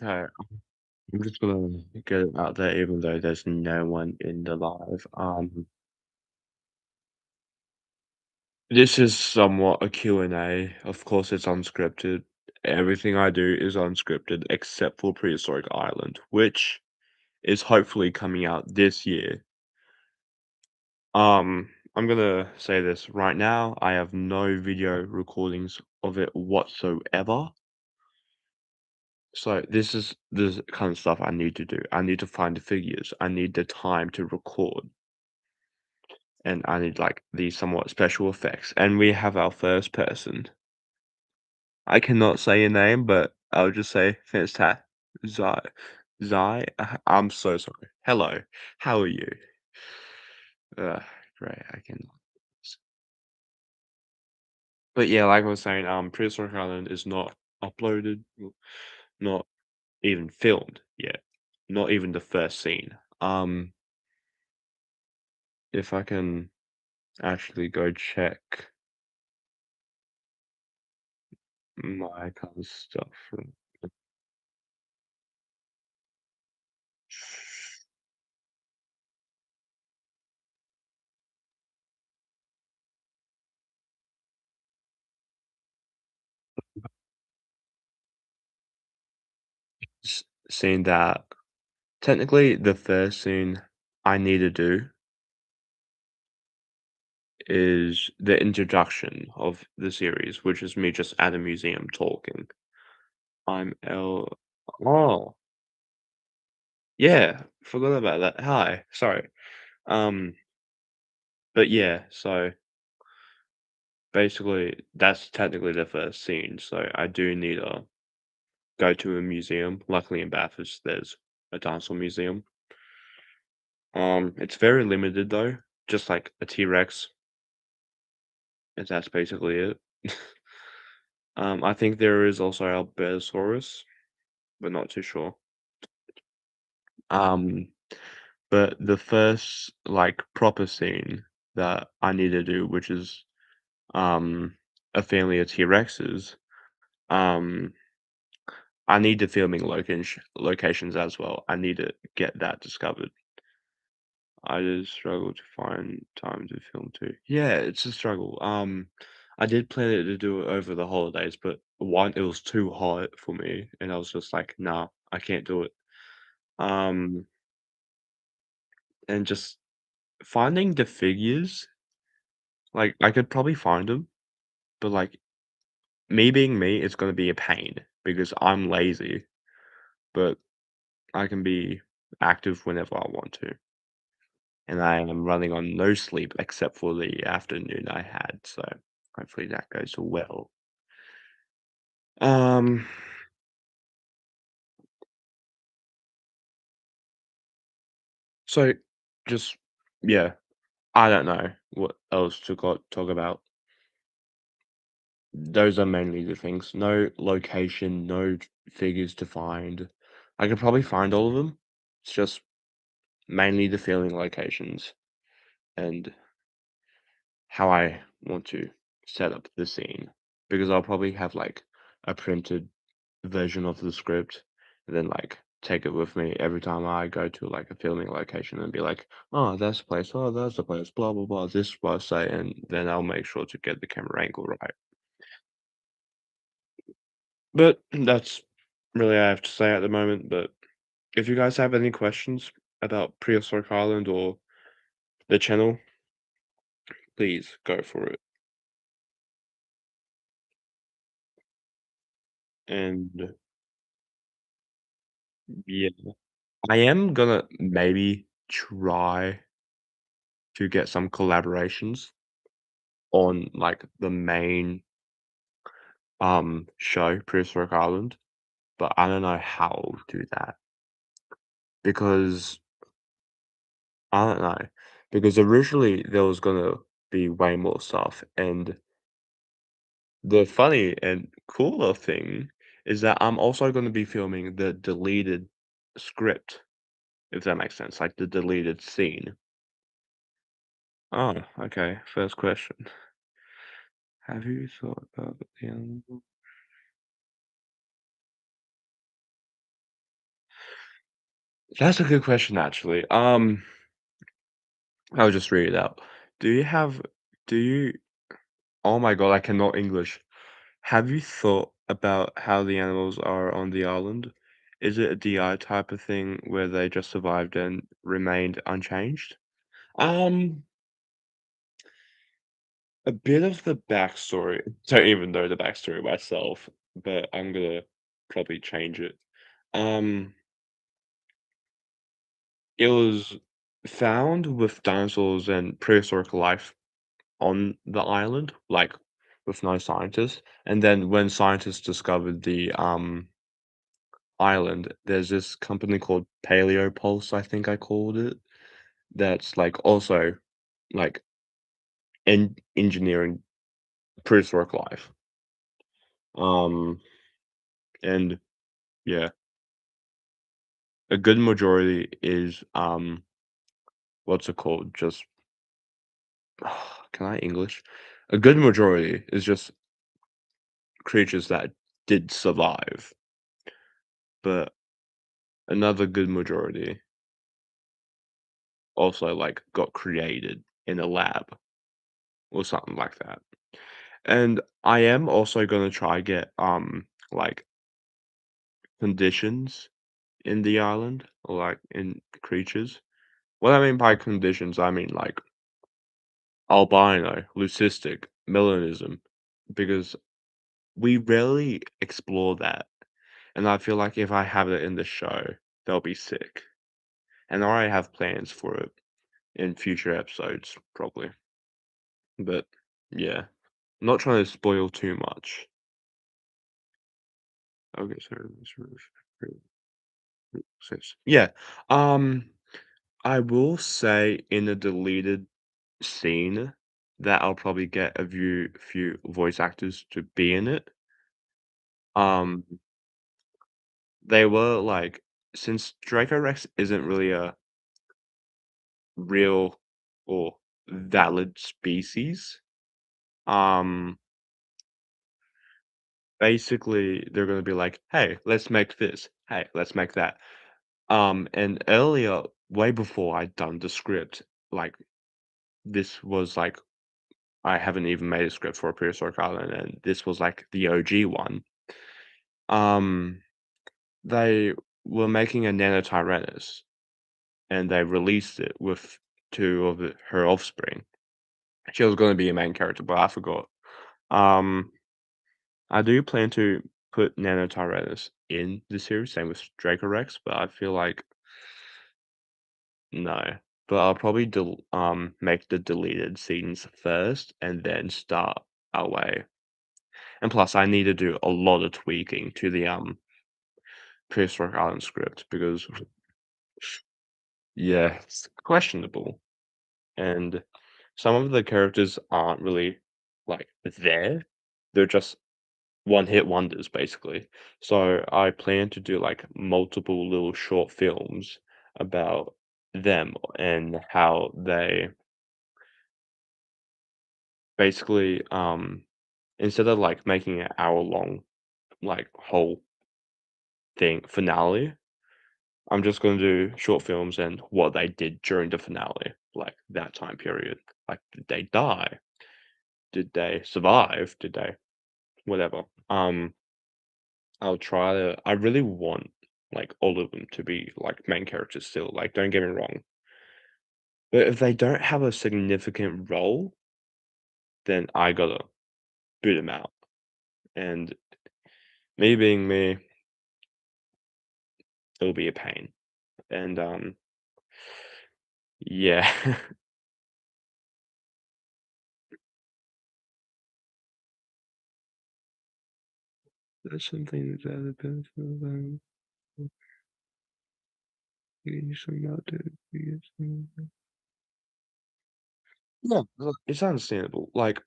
Okay, I'm just gonna get it out there even though there's no one in the live. This is somewhat a Q&A. Of course, it's unscripted. Everything I do is unscripted except for Prehistoric Island, which is hopefully coming out this year. I'm gonna say this right now. I have no video recordings of it whatsoever. So this is the kind of stuff I need to do. I need to find the figures. I need the time to record. And I need like these somewhat special effects. And we have our first person. I cannot say a name, but I'll just say Fantastic. Zai. Zai. I'm so sorry. Hello. How are you? Uh, great. I can. But yeah, like I was saying, Prehistoric Island is not uploaded, not even filmed yet. Not even the first scene. If I can actually go check my kind of stuff. Seeing that technically the first scene I need to do is the introduction of the series, which is me just at a museum talking. I'm L. Oh, yeah, forgot about that. Hi, sorry. Um, but yeah, so basically that's technically the first scene. So I do need to go to a museum. Luckily in Bathurst, there's a dinosaur museum. It's very limited though, just like a T-Rex, and that's basically it. I think there is also Albertosaurus, but not too sure. Um, but the first like proper scene that I need to do, which is um a family of T-Rexes, um, I need the filming locations as well. I need to get that discovered. I just struggle to find time to film too. Yeah, it's a struggle. I did plan it to do it over the holidays, but one, it was too hot for me, and I was just like, nah, I can't do it. Um, and just finding the figures, like I could probably find them, but like me being me, it's gonna be a pain because I'm lazy, but I can be active whenever I want to. And I am running on no sleep except for the afternoon I had, so hopefully that goes well. Um, so just yeah, I don't know what else to talk about. Those are mainly the things. No location, no figures to find. I could probably find all of them. It's just mainly the feeling locations and how I want to set up the scene. Because I'll probably have like a printed version of the script and then like take it with me every time I go to like a filming location and be like, oh, that's the place, oh, that's the place, blah blah blah, this is what I say, and then I'll make sure to get the camera angle right. But that's really all I have to say at the moment. But if you guys have any questions about Prehistoric Island or the channel, please go for it. And yeah, I am gonna maybe try to get some collaborations on like the main show, Prehistoric Island, but I don't know how I'll do that because I don't know. Because originally there was gonna be way more stuff, and the funny and cooler thing is that I'm also gonna be filming the deleted script, if that makes sense, like the deleted scene. Oh, okay. First question. Have you thought about the animal? That's a good question, actually. I'll just read it out. Do you have do you oh my god, I cannot English. Have you thought about how the animals are on the island? Is it a DI type of thing where they just survived and remained unchanged? Um, a bit of the backstory. Don't even know the backstory myself, but I'm gonna probably change it. Um, it was found with dinosaurs and prehistoric life on the island, like with no scientists. And then when scientists discovered the island, there's this company called Paleopulse, I think I called it, that's like also like engineering prehistoric life. Um, and yeah, a good majority is what's it called? Just can I English? A good majority is just creatures that did survive, but another good majority also like got created in a lab or something like that. And I am also gonna try get like conditions in the island or like in creatures. What I mean by conditions, I mean like albino, leucistic, melanism, because we rarely explore that. And I feel like if I have it in the show, they'll be sick. And I already have plans for it in future episodes, probably. But yeah, not trying to spoil too much. Okay, yeah. Um, I will say in a deleted scene that I'll probably get a few voice actors to be in it. Um, they were like since Draco Rex isn't really a real or valid species, um, basically they're gonna be like, "Hey, let's make this. Hey, let's make that." And earlier, way before I'd done the script, like this was like I haven't even made a script for a prehistoric island, and this was like the OG one. Um, they were making a Nanotyrannus, and they released it with two of her offspring. She was going to be a main character, but I forgot. Um, I do plan to put Nanotyrannus in the series, same with Dracorex, but I feel like no. But I'll probably make the deleted scenes first, and then start our way. And plus, I need to do a lot of tweaking to the Prehistoric Island script because yeah, it's questionable. And some of the characters aren't really like there. They're just one hit wonders basically. So I plan to do like multiple little short films about them and how they basically instead of like making an hour long like whole thing finale, I'm just gonna do short films and what they did during the finale, like that time period. Like, did they die? Did they survive? Did they whatever? I'll try to. I really want like all of them to be like main characters still. Like, don't get me wrong, but if they don't have a significant role, then I gotta boot them out. And me being me, it'll be a pain. And yeah, that's something that the benefit of getting some out there. Yeah, look, it's understandable. Like,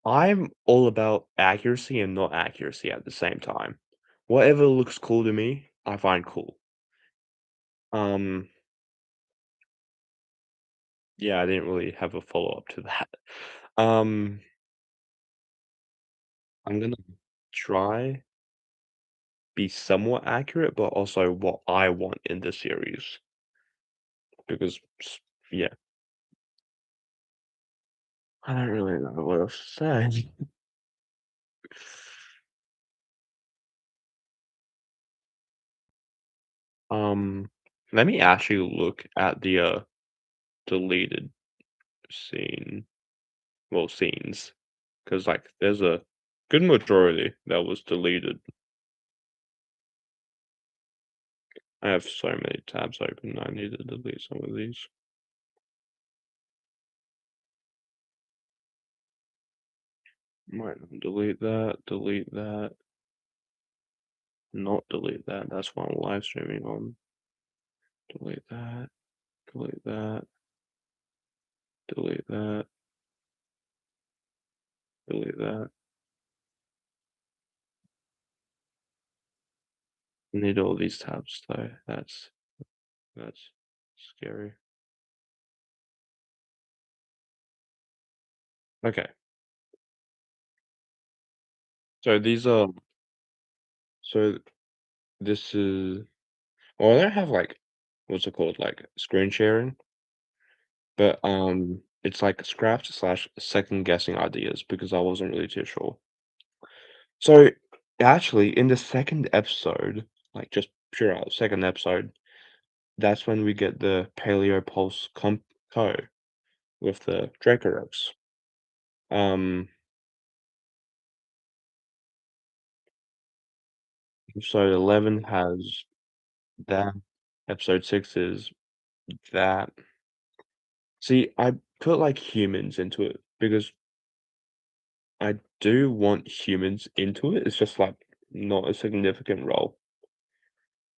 I'm all about accuracy and not accuracy at the same time. Whatever looks cool to me, I find cool. Um, yeah, I didn't really have a follow-up to that. Um, I'm gonna try. be somewhat accurate, but also what I want in the series. Because, yeah, I don't really know what else to say. Um, Let me actually look at the deleted scene, well, scenes, because like there's a good majority that was deleted. I have so many tabs open. I need to delete some of these. Might not delete that, not delete that. That's what I'm live streaming on. Delete that, delete that, delete that, delete that. I need all these tabs though. That's scary. Okay, so these are so this is well, I don't have like what's it called, like screen sharing, but it's like scrapped slash second guessing ideas because I wasn't really too sure. So actually, in the second episode, like just pure out second episode, that's when we get the Paleo Pulse Co with the Dracorex. Um, episode 11 has that. Episode 6 is that. See, I put like humans into it because I do want humans into it. It's just like not a significant role.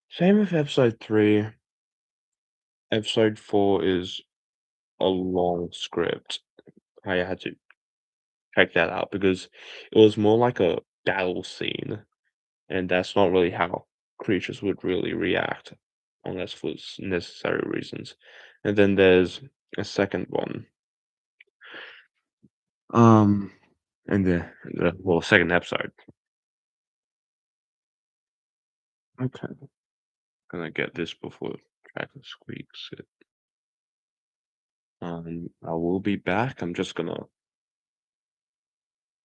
Same with episode 3. Episode 4 is a long script. I had to check that out because it was more like a battle scene, and that's not really how creatures would really react unless for necessary reasons. And then there's a second one. Um, and the well, second episode. Okay, gonna get this before Tracker squeaks it. I will be back. I'm just gonna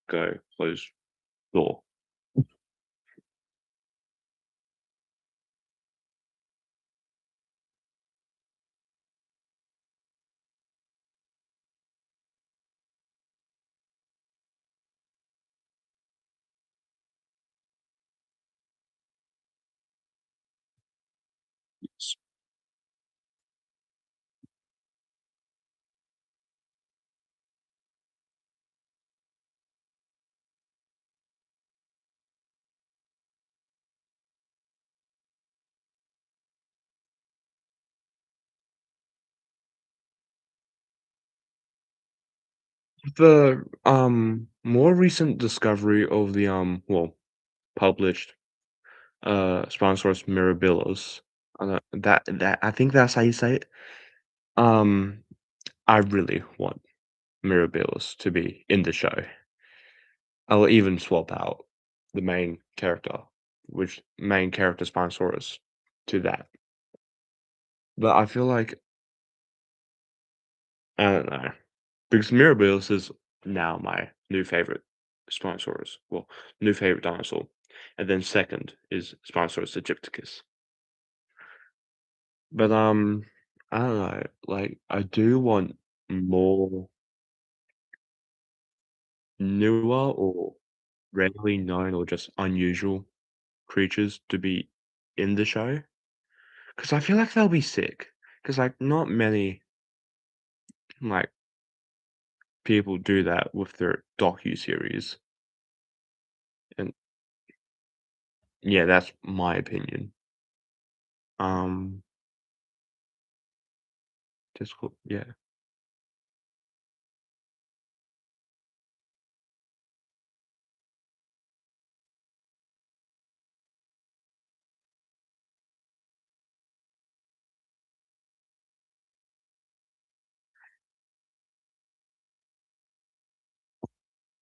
go close door. The more recent discovery of the well published Spinosaurus mirabilis. That I think that's how you say it. Um, I really want mirabilis to be in the show. I'll even swap out the main character, which main character Spinosaurus, to that. But I feel like I don't know because mirabilis is now my new favorite Spinosaurus. Well, new favorite dinosaur, and then second is Spinosaurus aegypticus. But, I don't know, like, I do want more newer or rarely known or just unusual creatures to be in the show, because I feel like they'll be sick. Because like, not many, like, people do that with their docu-series, and yeah, that's my opinion. Um, just co yeah.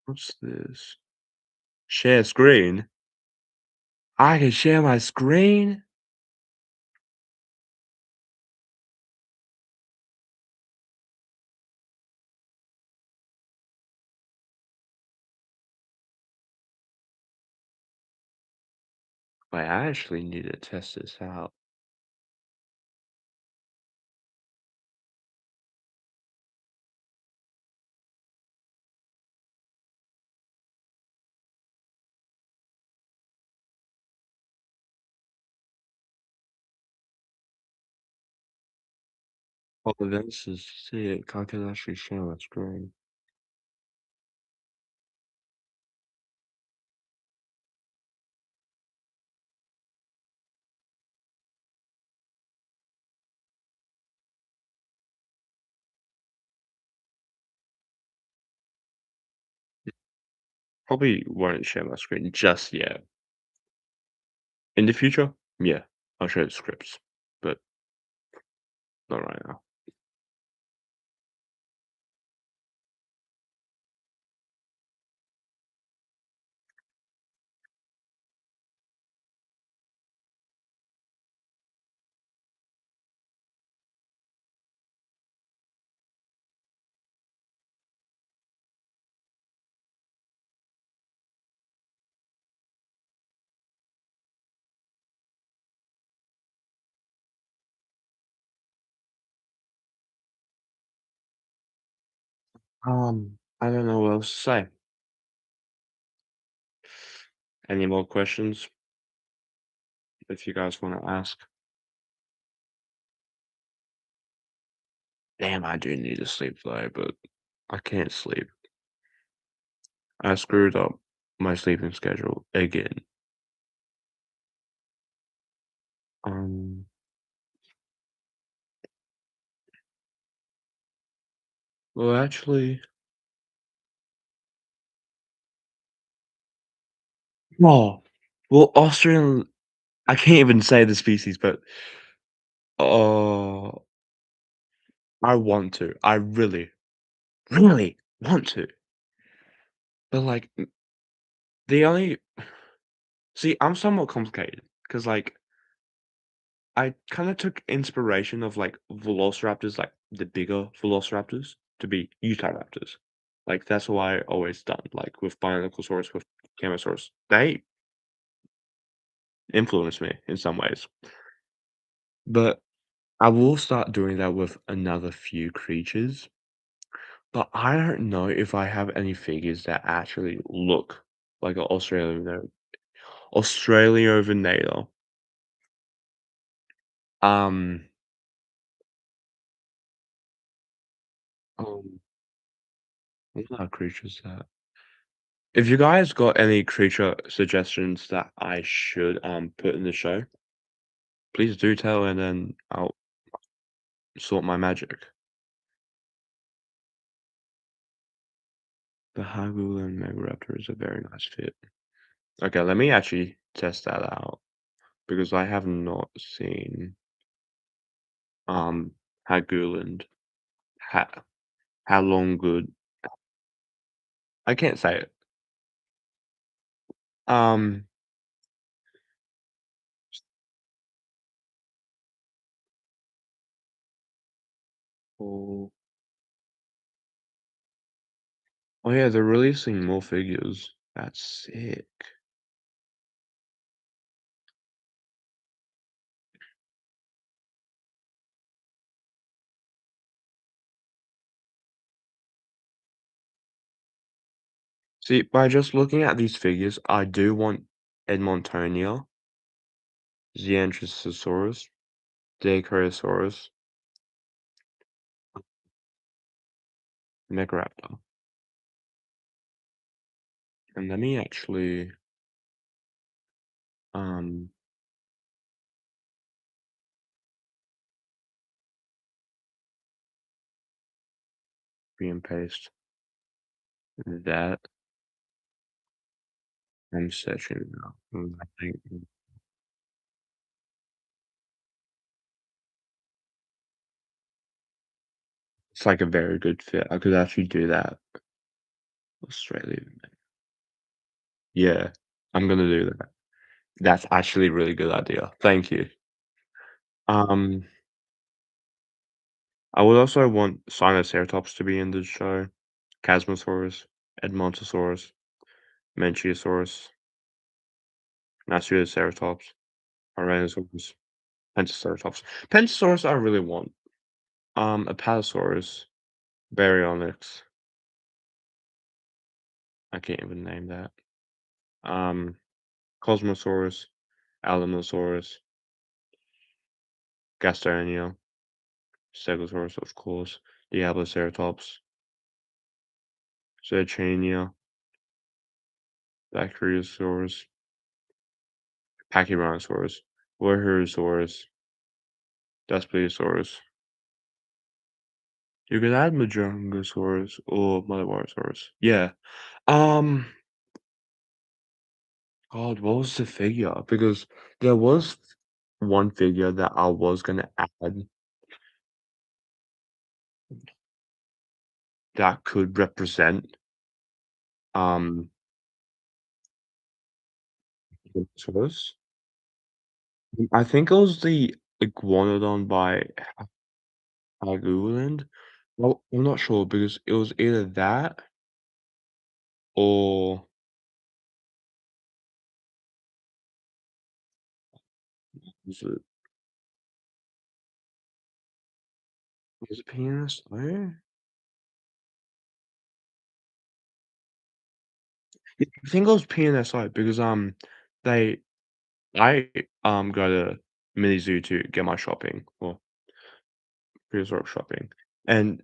What's this? Share screen? I can share my screen? Wait, I actually need to test this out. Oh, this is sick. I can actually share my screen. Probably won't share my screen just yet. In the future, yeah, I'll share the scripts, but not right now. I don't know what else to say. Any more questions if you guys want to ask? Damn, I do need to sleep though, but I can't sleep. I screwed up my sleeping schedule again. Um, well, actually, oh, well, Austrian. I can't even say the species, but oh, I want to. I really, really want to. But like, the only see, I'm somewhat complicated because like I kind of took inspiration of like velociraptors, like the bigger velociraptors, to be Utahraptors. Like that's what I always done. Like with Binoculsaurus, with Camosaurus, they influenced me in some ways. But I will start doing that with another few creatures. But I don't know if I have any figures that actually look like an Australiovenator. Um, um, what are creatures that? If you guys got any creature suggestions that I should put in the show, please do tell, and then I'll sort my magic. The Hagul Megaraptor is a very nice fit. Okay, let me actually test that out because I have not seen Haguland. Ha how long good? I can't say it. Um, oh, oh yeah, they're releasing more figures. That's sick. See, by just looking at these figures, I do want Edmontonia, Xianthrosaurus, Dacryosaurus, Megaraptor. And let me actually um copy and paste that. I'm searching now. I think it's like a very good fit. I could actually do that. Australia. Yeah, I'm gonna do that. That's actually a really good idea. Thank you. Um, I would also want Sinoceratops to be in the show, Chasmosaurus, Edmontosaurus, Manchiosaurus, Masuoceratops, Tyrannosaurus, Pentaceratops. Pentasaurus I really want. Apatosaurus, Baryonyx. I can't even name that. Um, Cosmosaurus, Alamosaurus, Gastonia, Stegosaurus, of course, Diabloceratops, Zerchania, Bacteriosaurus, Pachyrhinosaurus, Warherosaurus, Daspletosaurus. You could add Majongosaurus or Madawarosaurus. Yeah. Um, God, what was the figure? Because there was one figure that I was gonna add that could represent um Spinosaurus. I think it was the Iguanodon by Haguland. Well, I'm not sure because it was either that or was it PNSI? Yeah, I think it was PNSI because they I go to Mini Zoo to get my shopping or prehistoric shopping, and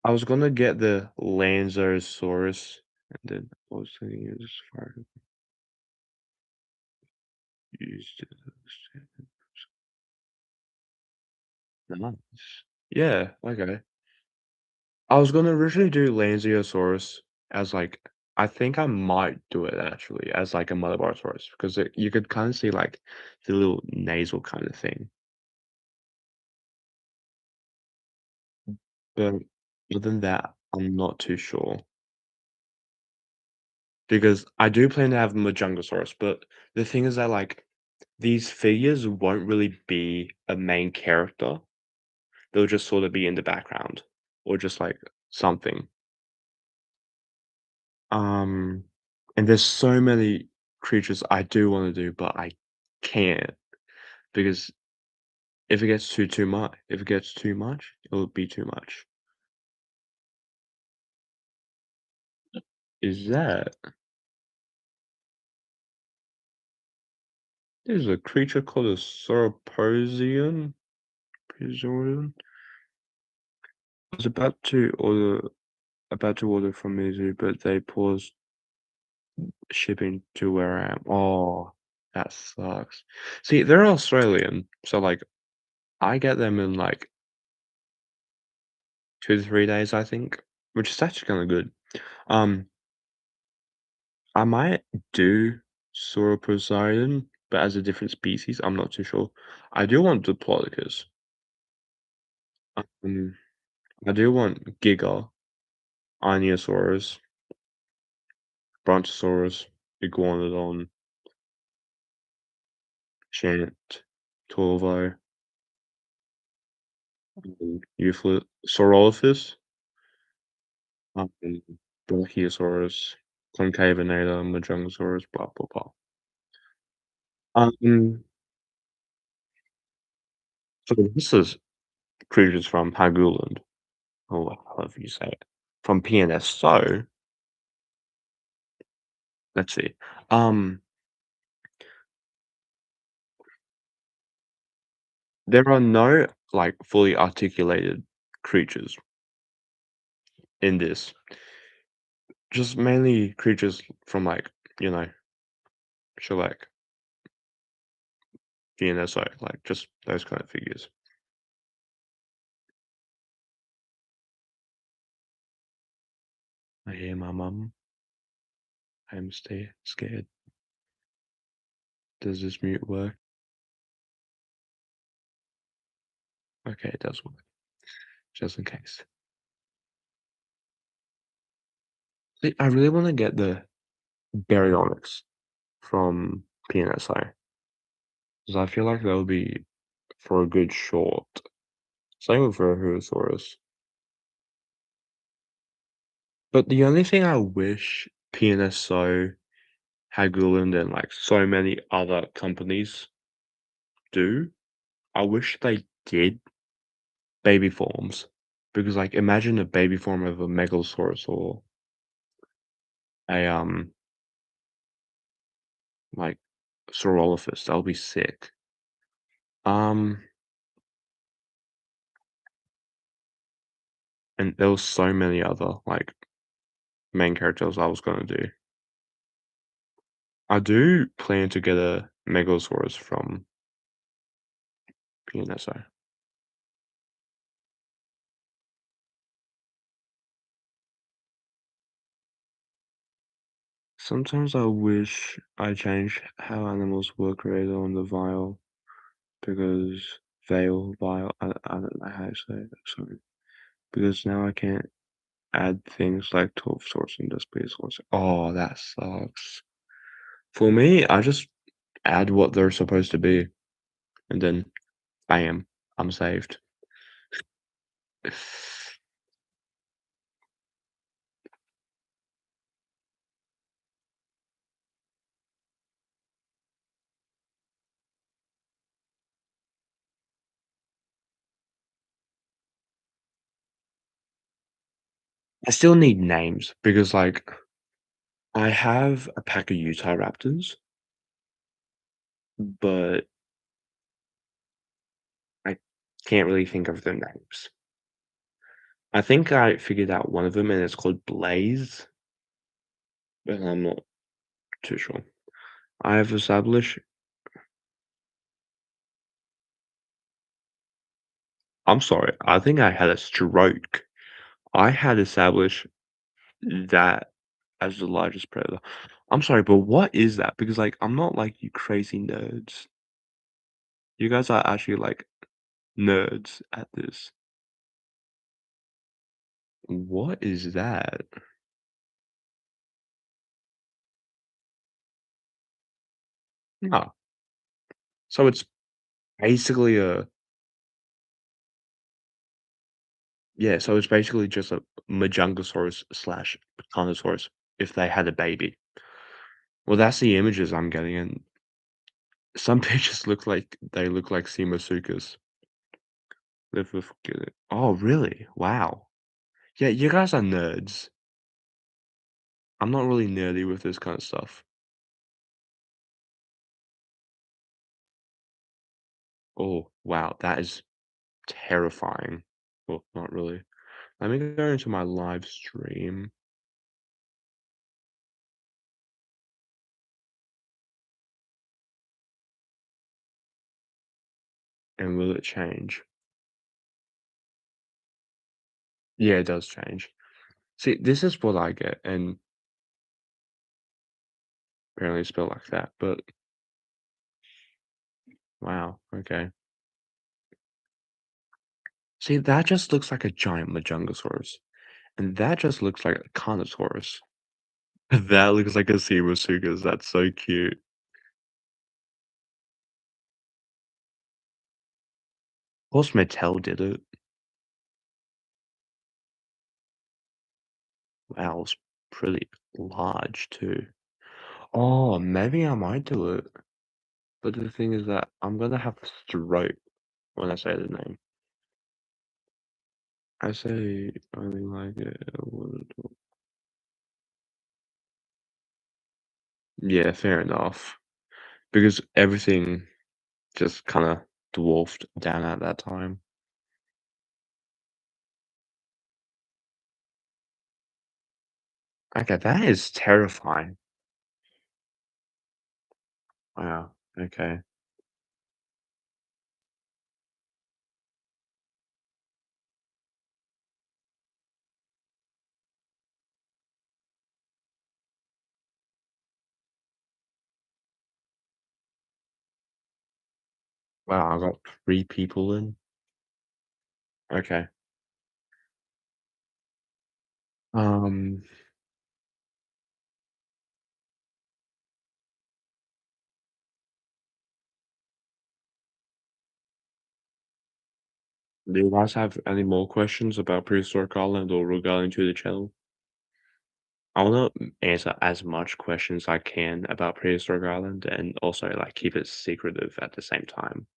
I was gonna get the Lanzosaurus, and then I was thinking it was far used. Nice. Yeah, okay. I was gonna originally do Lanziosaurus as like I think I might do it actually as like a Motherbarosaurus because you could kind of see like the little nasal kind of thing. But other than that, I'm not too sure because I do plan to have Majungasaurus, but the thing is that like these figures won't really be a main character. They'll just sort of be in the background or just like something. Um, and there's so many creatures I do want to do, but I can't because if it gets too much, it'll be too much. Is that there's a creature called a Sauroposian? Pisorian? I was about to order from Mizu, but they paused shipping to where I am. Oh, that sucks. See, they're Australian, so like I get them in like 2 to 3 days, I think, which is actually kind of good. Um, I might do Sauroposeidon, but as a different species. I'm not too sure. I do want Diplodocus. Um, I do want Giga, Ionosaurus, Brontosaurus, Iguanodon, Chant, Torvo, Euclid, Saurolophus, um, Brachiosaurus, Concavenator, Majungasaurus, blah blah blah. Um, so this is creatures from Haguland, or however you say it, from PNS. So let's see. Um, there are no like fully articulated creatures in this. Just mainly creatures from like you know, shellac, PNSO, like just those kind of figures. I hear my mum. I'm stay scared. Does this mute work? Okay, it does work. Just in case. See, I really want to get the Baryonyx from PNSI, 'cause I feel like that would be for a good short. Same with Verhusaurus. But the only thing I wish PNSO had Googled and, like, so many other companies do, I wish they did baby forms. Because, like, imagine a baby form of a Megalosaurus or a, like, Saurolophus, that would be sick. Um, and there was so many other, like, main characters I was gonna do. I do plan to get a Megalosaurus from PNSO. Sometimes I wish I changed how animals were created on the vial because vial, I don't know how to say it, sorry. Because now I can't add things like 12 source and display source. Oh, that sucks. For me, I just add what they're supposed to be and then bam, I'm saved. I still need names because, like, I have a pack of Utah Raptors, but I can't really think of their names. I think I figured out one of them, and it's called Blaze, but I'm not too sure. I have established I'm sorry, I think I had a stroke. I had established that as the largest predator. I'm sorry, but what is that? Because, like, I'm not like you crazy nerds. You guys are actually, like, nerds at this. What is that? No. So it's basically a yeah, so it's basically just a Majungasaurus slash Picanosaurus if they had a baby. Well, that's the images I'm getting, and some pictures look like Simasukas. Live with good Oh, really? Wow. Yeah, you guys are nerds. I'm not really nerdy with this kind of stuff. Oh, wow, that is terrifying. Well, not really. Let me go into my live stream, and will it change? Yeah, it does change. See, this is what I get, and apparently it's spelled like that, but wow, okay. See, that just looks like a giant Majungasaurus, and that just looks like a Carnotaurus. That looks like a Simasugas, that's so cute. Of course Mattel did it. Wow, it's pretty large too. Oh, maybe I might do it. But the thing is that I'm gonna have a stroke when I say the name. I say only like it. Yeah, fair enough. Because everything just kind of dwarfed down at that time. Okay, that is terrifying. Wow. Okay. Wow, I got three people in. Okay. Um, Do you guys have any more questions about prehistoric Ireland or regarding to the channel? I want to answer as much questions I can about prehistoric Ireland and also like keep it secretive at the same time,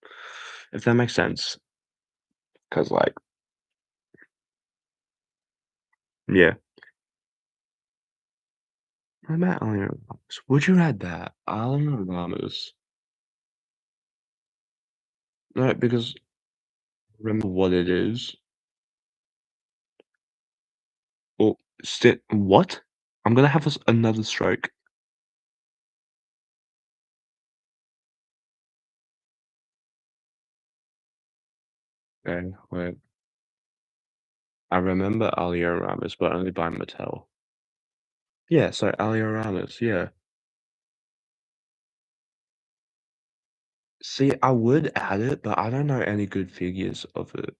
if that makes sense. Cause like, yeah, I'm at Iron Ramos. Would you add that? Iron Ramos. No, because remember what it is. Or what? I'm gonna have another stroke. Okay, wait. I remember Alio Ramos, but only by Mattel. Yeah, so Alio Ramos, yeah. See, I would add it, but I don't know any good figures of it.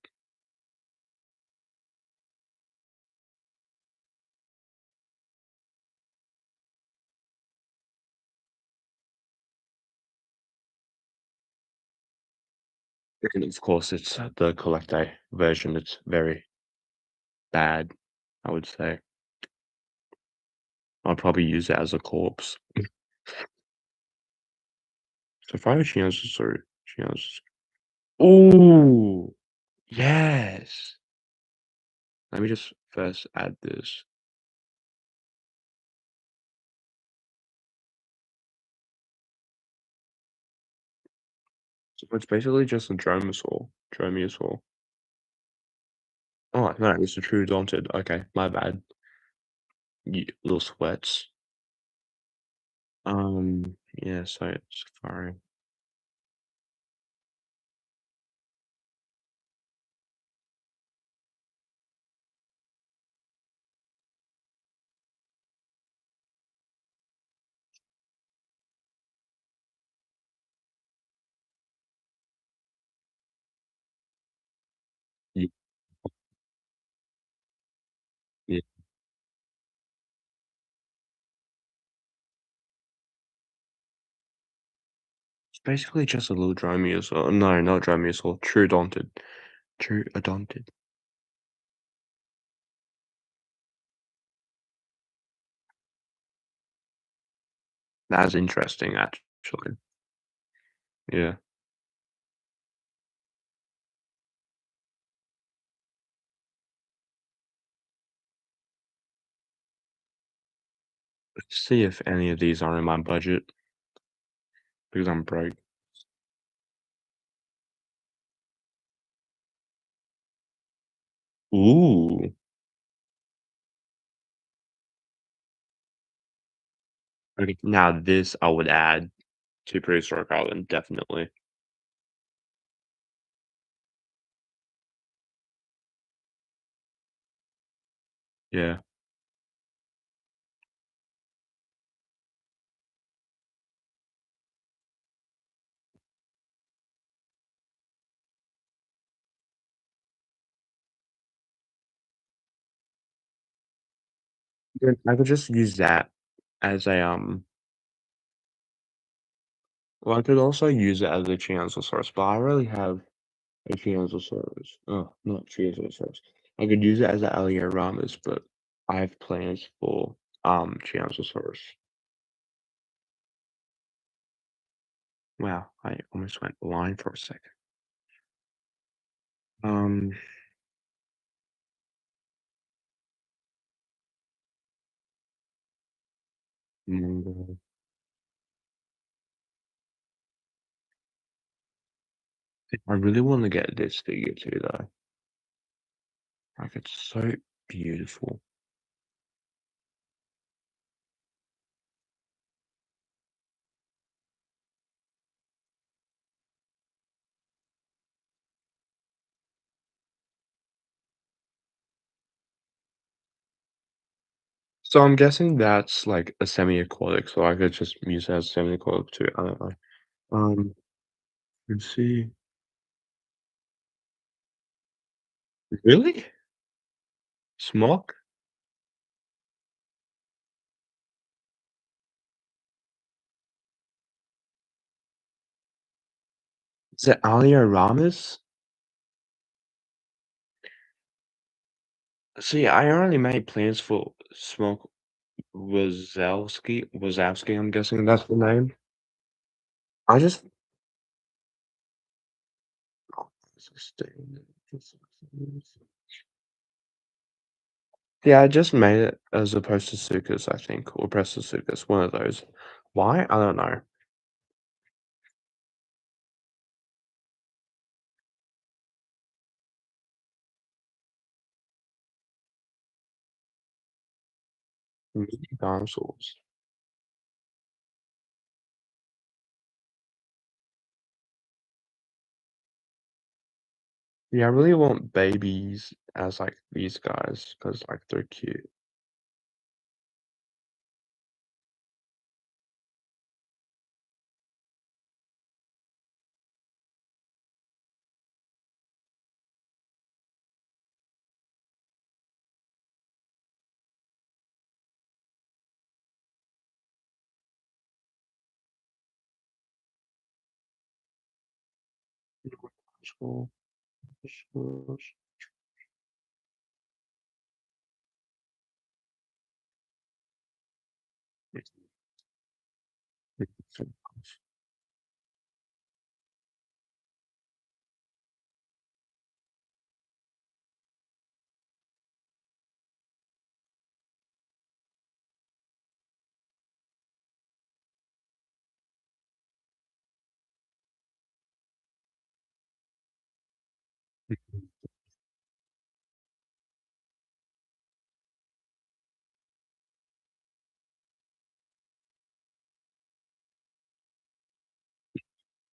And of course, it's the collector version. It's very bad, I would say. I'd probably use it as a corpse. So if I have chances, or chances. Oh, yes. Let me just first add this. So it's basically just a dromaeosaur. Dromaeosaur. Oh, no, it's a true Daunted. Okay, my bad. You little sweats. Yeah, so Safari. Yeah, yeah. It's basically just a little Dromaeosaur. No, not Dromaeosaur. True Daunted. True Odontid. That's interesting, actually. Yeah. Let's see if any of these are in my budget because I'm broke. Ooh. Okay. Now this I would add to Prehistoric Island, definitely. Yeah. Then I could just use that as a well, I could also use it as a Chianzosaurus, but I already have a Chianzosaurus. Oh, not Chianzosaurus. I could use it as an Alioramus, but I have plans for Chianzosaurus. Wow, I almost went blind for a second. Um, mm, I really want to get this figure too, though. Like, it's so beautiful. So I'm guessing that's like a semi-aquatic, so I could just use it as semi-aquatic too. I don't know. Let's see. Really? Smock? Is it Alioramus? See, I already made plans for Smoke Wazowski, I'm guessing that's the name. I just yeah, I just made it as opposed to Sukas, I think, or Presto Sukas, one of those. Why? I don't know. Mini dinosaurs. Yeah, I really want babies as like these guys because like they're cute. School, schools.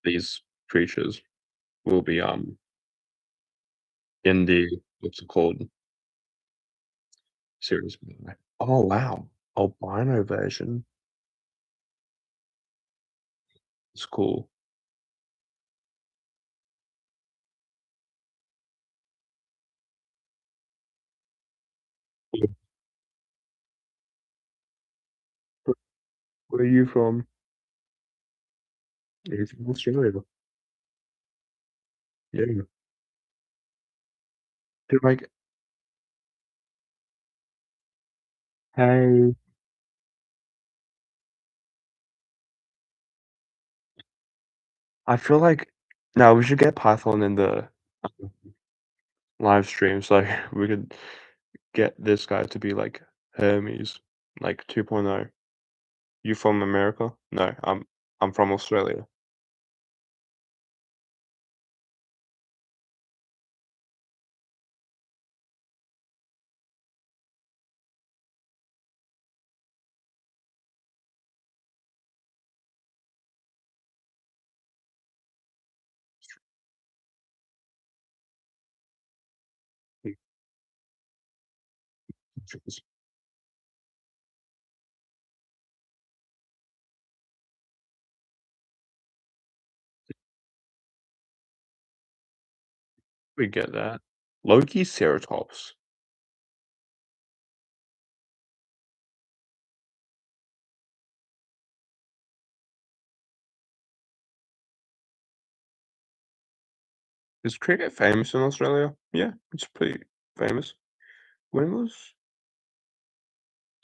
These creatures will be in the what's it called series. Oh wow, albino version. It's cool. Where are you from? He's from Australia. Yeah. They're like, hey, I feel like no, we should get Python in the um, live stream so we could get this guy to be like Hermes, like 2.0. You from America? No, I'm from Australia. We get that. Loki Ceratops. Is cricket famous in Australia? Yeah, it's pretty famous. When was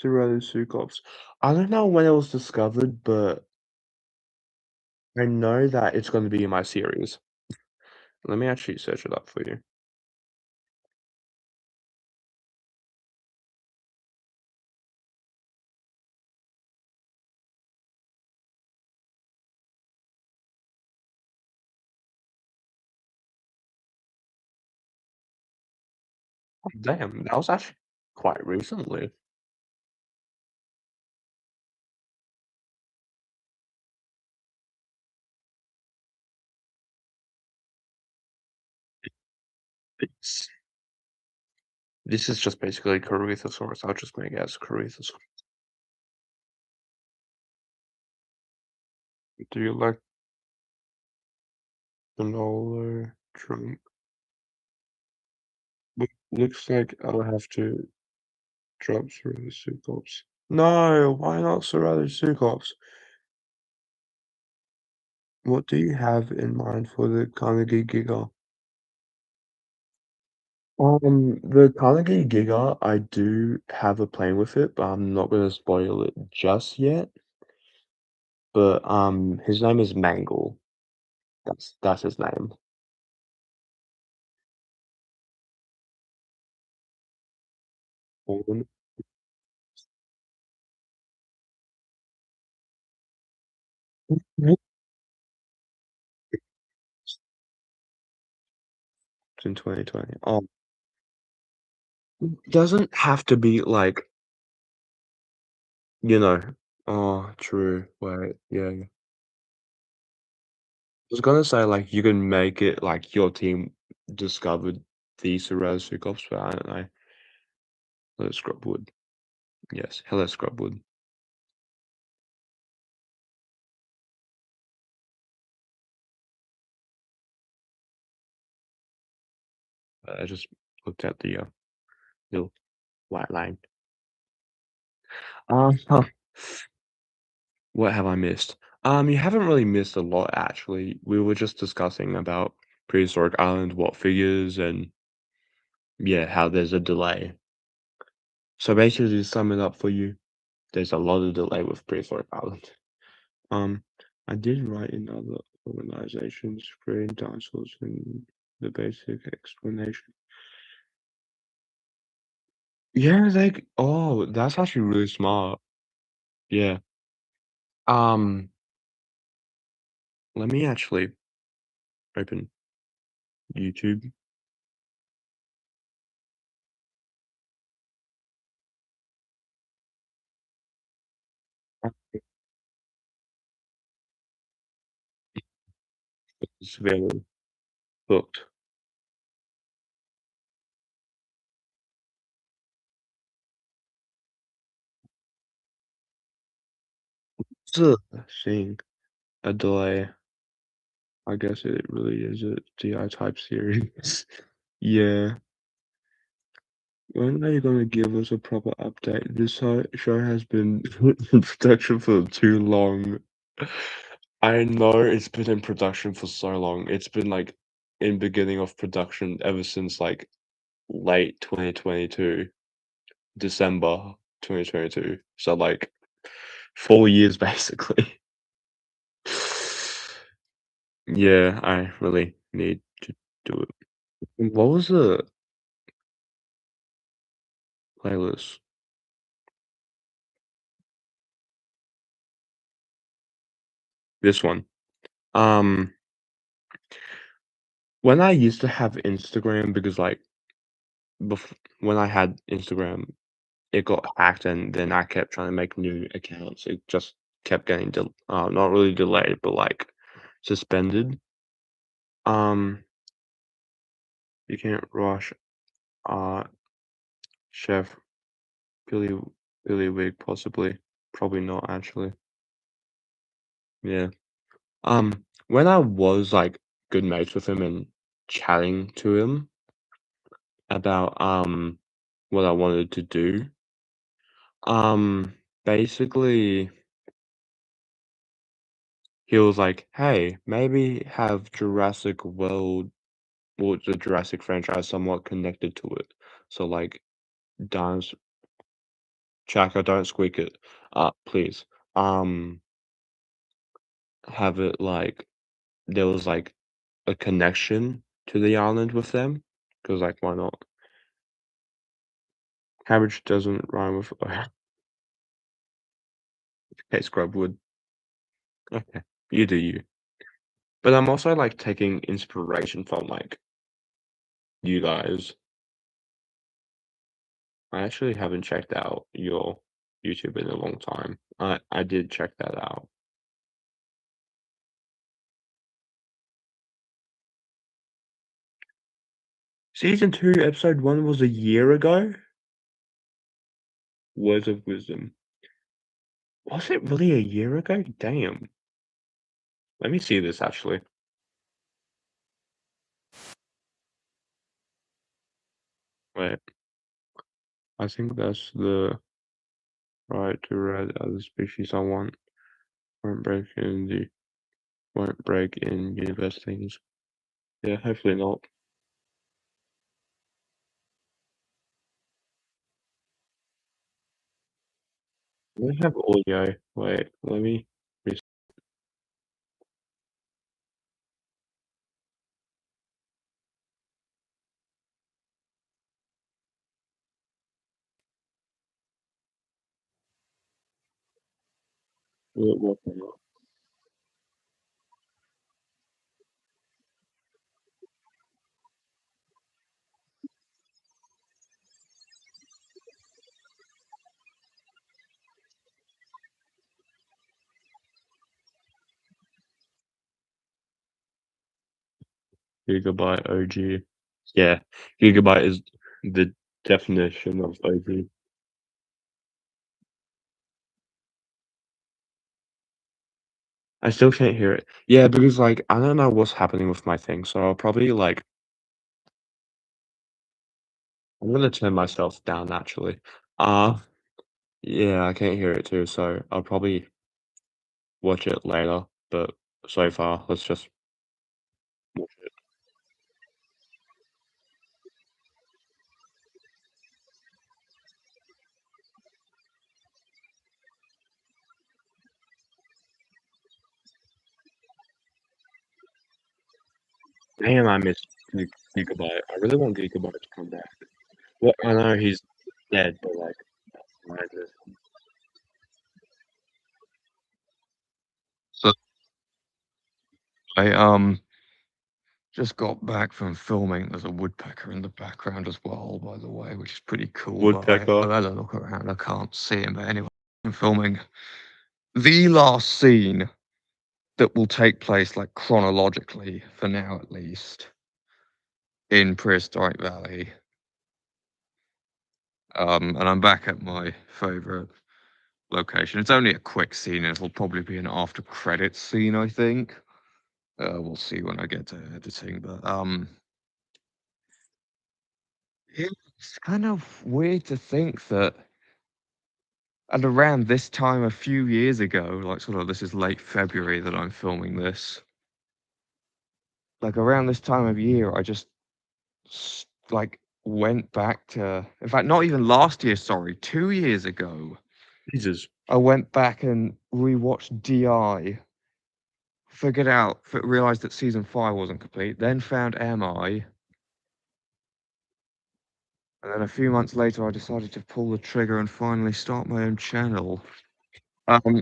Ceratops? I don't know when it was discovered, but I know that it's going to be in my series. Let me actually search it up for you. Oh, damn, that was actually quite recently. It's, this is just basically Corythosaurus. I'll just make it as Corythosaurus. Do you like granola drink? Looks like I'll have to drop Ceratops. No, why not Ceratops? What do you have in mind for the Carnegie Giga? The Carnegie Giga, I do have a plan with it, but I'm not gonna spoil it just yet. But his name is Mangle. That's his name. Born in 2020. Doesn't have to be like, you know. Oh, true. Wait, yeah. I was gonna say like you can make it like your team discovered these erratic ops, but I don't know. Hello, Scrubwood. Yes, hello, Scrubwood. I just looked at the little white line. Huh. What have I missed? You haven't really missed a lot actually. We were just discussing about prehistoric island, what figures, and yeah, how there's a delay. So basically, to sum it up for you, there's a lot of delay with prehistoric island. Um, I did write in other organizations creating dinosaurs and the basic explanation. Yeah, oh, that's actually really smart. Yeah. Um, let me actually open YouTube. It's very hooked. It's a thing, a delay. I guess it really is a DI type series. Yeah. When are you gonna give us a proper update? This show has been in production for too long. I know it's been in production for so long. It's been like in beginning of production ever since like late 2022, December 2022. So like 4 years basically. Yeah, I really need to do it. What was the playlist? This one. Um, when I used to have Instagram, because like when I had Instagram, it got hacked, and then I kept trying to make new accounts. It just kept getting not really delayed, but like suspended. Um, you can't rush. Uh, Chef Billy Billy Wig possibly, probably not actually. Yeah. When I was like good mates with him and chatting to him about what I wanted to do, basically he was like, "Hey, maybe have Jurassic World or the Jurassic franchise somewhat connected to it. So like, dance, Chaka, don't squeak it, please. Um, have it like there was like a connection to the island with them, because like why not? Cabbage doesn't rhyme with okay, Scrubwood. Okay, you do you. But I'm also like taking inspiration from like you guys. I actually haven't checked out your YouTube in a long time. I did check that out. Season 2, episode 1 was a year ago? Words of Wisdom. Was it really a year ago? Damn. Let me see this actually. Wait, I think that's the right to read other species I want. Won't break in the won't break in universe things. Yeah, hopefully not. We have audio. Wait, let me res what Gigabyte OG. Yeah, Gigabyte is the definition of OG. I still can't hear it. Yeah, because, like, I don't know what's happening with my thing, so I'll probably, like I'm gonna turn myself down naturally. Uh, yeah, I can't hear it too, so I'll probably watch it later, but so far, let's just watch it. Damn, I miss Gigabyte. I really want Gigabyte to come back. Well, I know he's dead, but, like, I miss him. So I just got back from filming. There's a woodpecker in the background as well, by the way, which is pretty cool. But Woodpecker. I've had a look around. I can't see him, but anyway, I'm filming the last scene that will take place, like chronologically, for now at least, in Prehistoric Valley. And I'm back at my favorite location. It's only a quick scene, and it'll probably be an after credits scene, I think. We'll see when I get to editing, but it's kind of weird to think that at around this time a few years ago, like sort of this is late February that I'm filming this. Like around this time of year, I just like went back to, in fact, not even last year, sorry, 2 years ago. Jesus. I went back and rewatched DI, figured out, realized that season 5 wasn't complete, then found MI, and then a few months later, I decided to pull the trigger and finally start my own channel.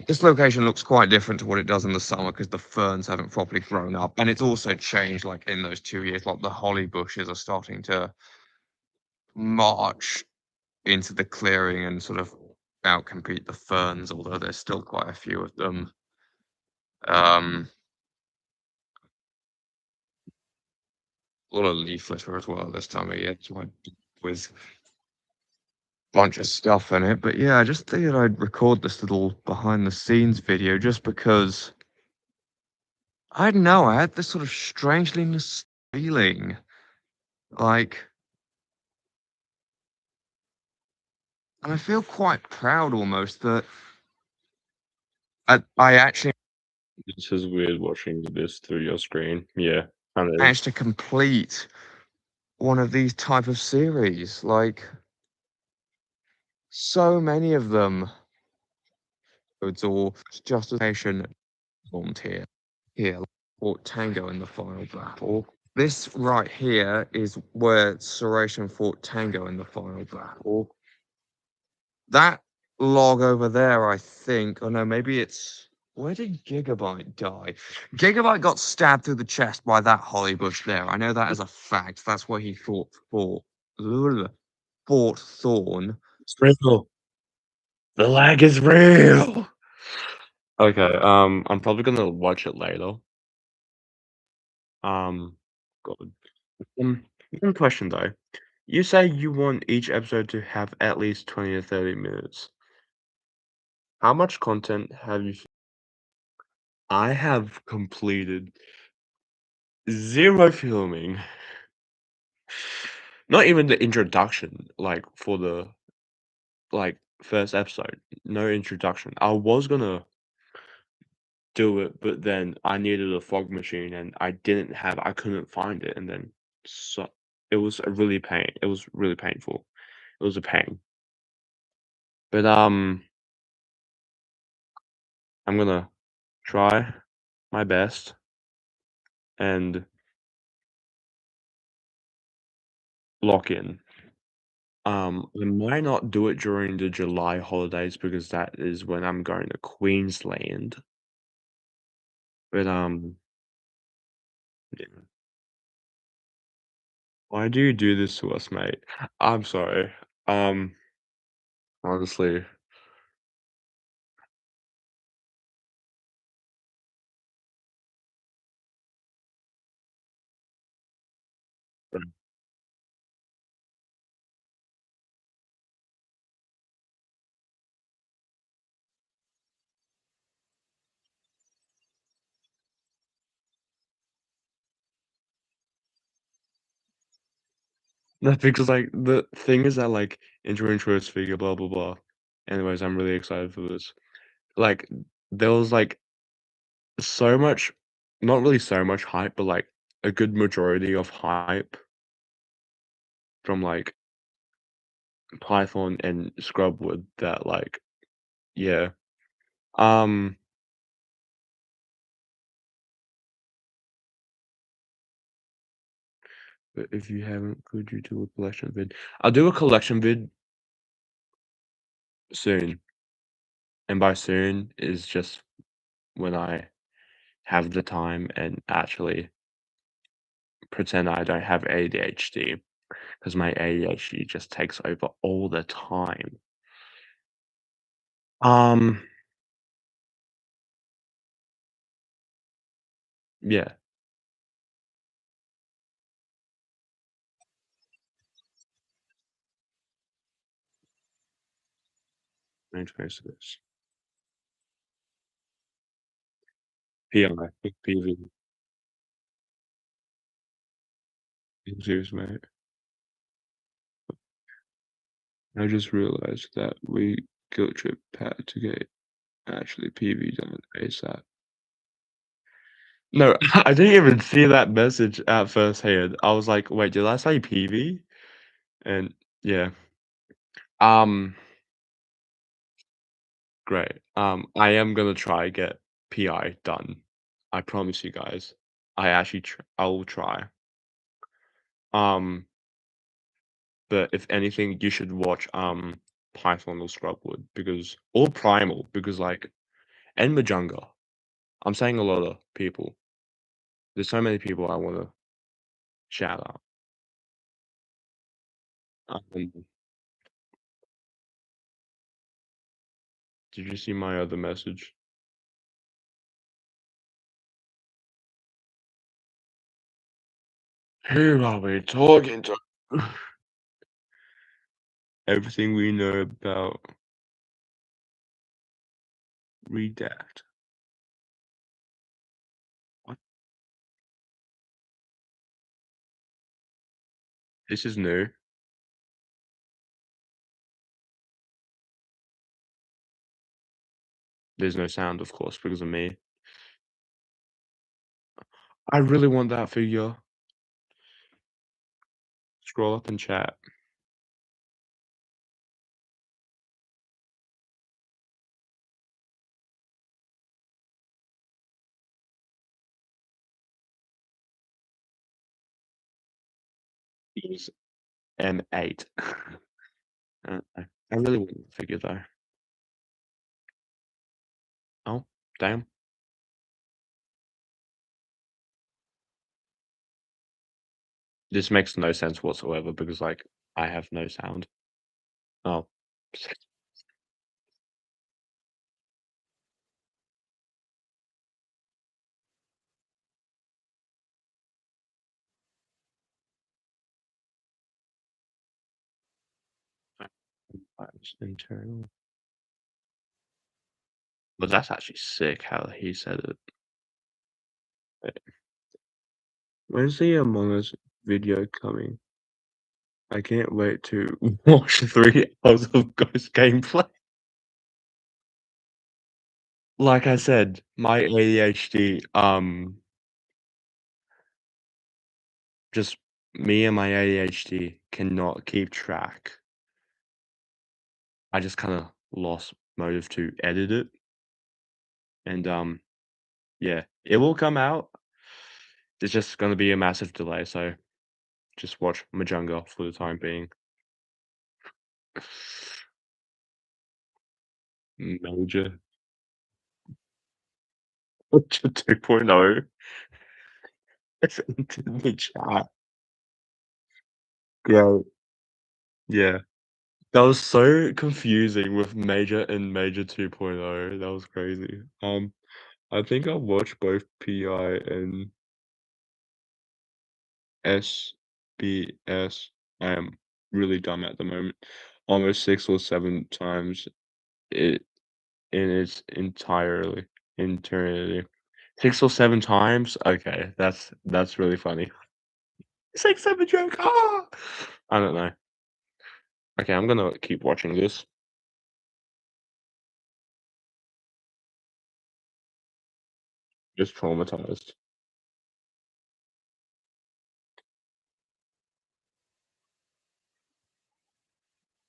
This location looks quite different to what it does in the summer because the ferns haven't properly grown up, and it's also changed. Like in those 2 years, like the holly bushes are starting to march into the clearing and sort of outcompete the ferns, although there's still quite a few of them. Um, a lot of leaf litter as well this time of year, with a bunch of stuff in it. But yeah, I just figured I'd record this little behind the scenes video just because I don't know. I had this sort of strangely feeling like, and I feel quite proud almost that I actually This is weird watching this through your screen. Yeah, kinda is. managed to complete one of these type of series. Like so many of them, it's all just as nation formed here, fought Tango in the final battle. This right here is where Serration fought Tango in the final battle. That log over there, I think. Oh no, maybe it's. Where did Gigabyte die? Gigabyte got stabbed through the chest by that holly bush there. I know that as a fact. That's where he fought Thorn. It's real. The lag is real. Okay, I'm probably gonna watch it later. Um, God. One question though. You say you want each episode to have at least 20 to 30 minutes. How much content have you I have completed 0 filming. Not even the introduction, like, for the, like, first episode. No introduction. I was gonna do it, but then I needed a fog machine, and I couldn't find it, and then so it was really painful. It was a pain. But, I'm gonna try my best and lock in. I might not do it during the July holidays because that is when I'm going to Queensland. But yeah. Why do you do this to us, mate? I'm sorry. Um, honestly, no, because like the thing is that like intro figure, blah blah blah. Anyways, I'm really excited for this. Like there was like so much, not really so much hype, but like a good majority of hype from like Python and Scrubwood that like yeah. Um, but if you haven't, could you do a collection vid? I'll do a collection vid soon, and by soon is just when I have the time and actually pretend I don't have ADHD because my ADHD just takes over all the time. Um, yeah, interface to this. PI, PV, serious mate. I just realized that we guilt trip Pat to get actually PV done ASAP. No, I didn't even see that message at first hand. I was like, wait, did I say PV? And yeah. Um, great. I am gonna try get PI done. I promise you guys. I will try. Um, but if anything, you should watch Python or Scrubwood because or Primal because like and Majunga. I'm saying a lot of people. There's so many people I wanna shout out. Um, did you see my other message? Who are we talking to? Everything we know about Redact. What? This is new. There's no sound, of course, because of me. I really want that figure. Scroll up and chat. He's M8. I really want the figure though. Oh, damn. This makes no sense whatsoever because like I have no sound. Oh. Internal. But that's actually sick how he said it. Wait, when's the Among Us video coming? I can't wait to watch 3 hours of Ghost gameplay. Like I said, my ADHD, just me and my ADHD cannot keep track. I just kinda lost motive to edit it. and, yeah, it will come out. There's just gonna be a massive delay, so just watch Majunga for the time being. Major Major 2.0. It's into the chat. Great. Yeah. That was so confusing with Major and Major 2.0. That was crazy. I think I watched both PI and SBS. I am really dumb at the moment. Almost 6 or 7 times it in its eternity. 6 or 7 times? Okay, that's really funny. 6, 7 joke, ah! I don't know. Okay, I'm gonna keep watching this. Just traumatized.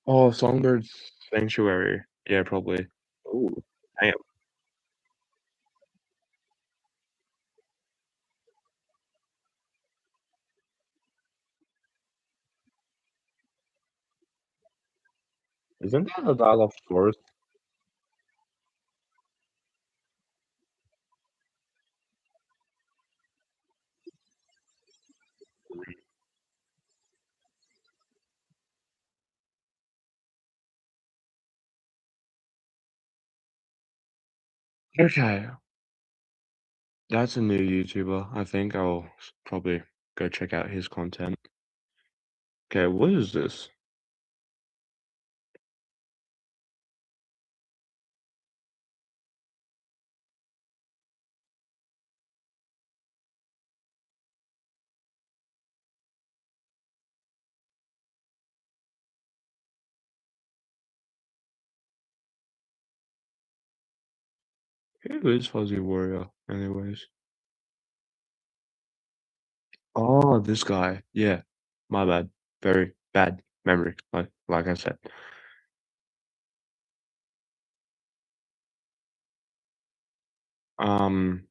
Oh, Songbird Sanctuary. Yeah, probably. Ooh, damn. Isn't that a Battle of Forest? Okay, that's a new YouTuber. I think I'll probably go check out his content. Okay, what is this? Who is Fuzzy Warrior, anyways? Oh, this guy. Yeah, my bad. Very bad memory, like I said. Um,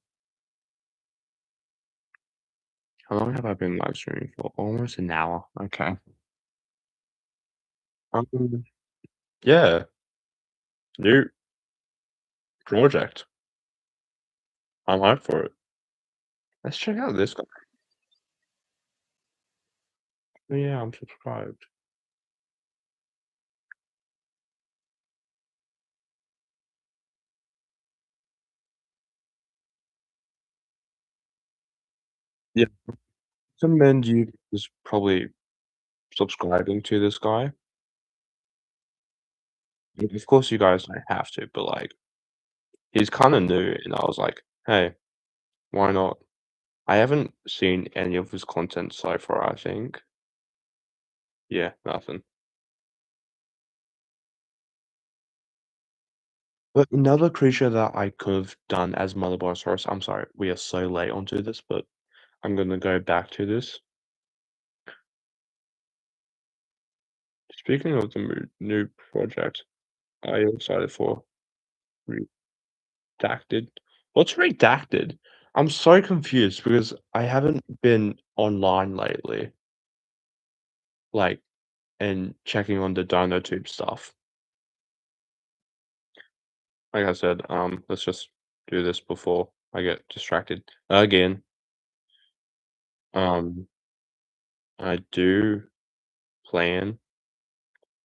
how long have I been live streaming for? Almost an hour. Okay. Um, yeah, new project. I'm hyped for it. Let's check out this guy. Oh, yeah, I'm subscribed. Yeah, recommend you is probably subscribing to this guy. Of course, you guys don't have to, but like, he's kind of new, and I was like, hey, why not? I haven't seen any of his content so far, I think. Yeah, nothing. But another creature that I could have done as Motherbosaurus, I'm sorry, we are so late onto this, but I'm gonna go back to this. Speaking of the new project, I am excited for Redacted. What's Redacted? I'm so confused because I haven't been online lately, like, and checking on the DynoTube stuff. Like I said, let's just do this before I get distracted again. Um, I do plan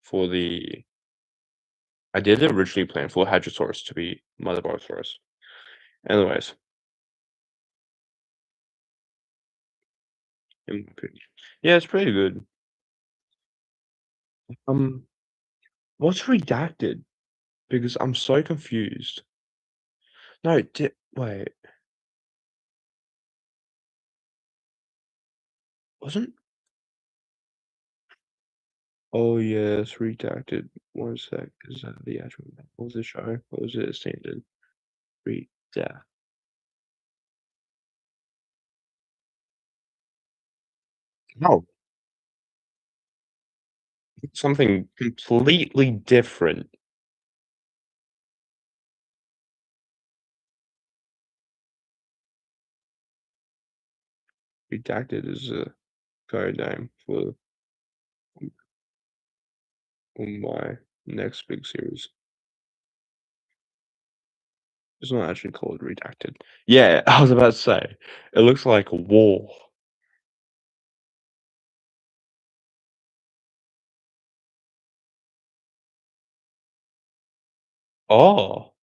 for the I did originally plan for Hadrosaurus to be Motherbosaurus. Anyways, in my opinion. Yeah, it's pretty good. Um, what's redacted? Because I'm so confused. No, wait, wasn't oh yes, redacted. One sec, is that the actual what was the show? What was it standard? Redact. No, something completely different. Redacted is a code name for my next big series. It's not actually called Redacted. Yeah, I was about to say, it looks like a wall. Oh,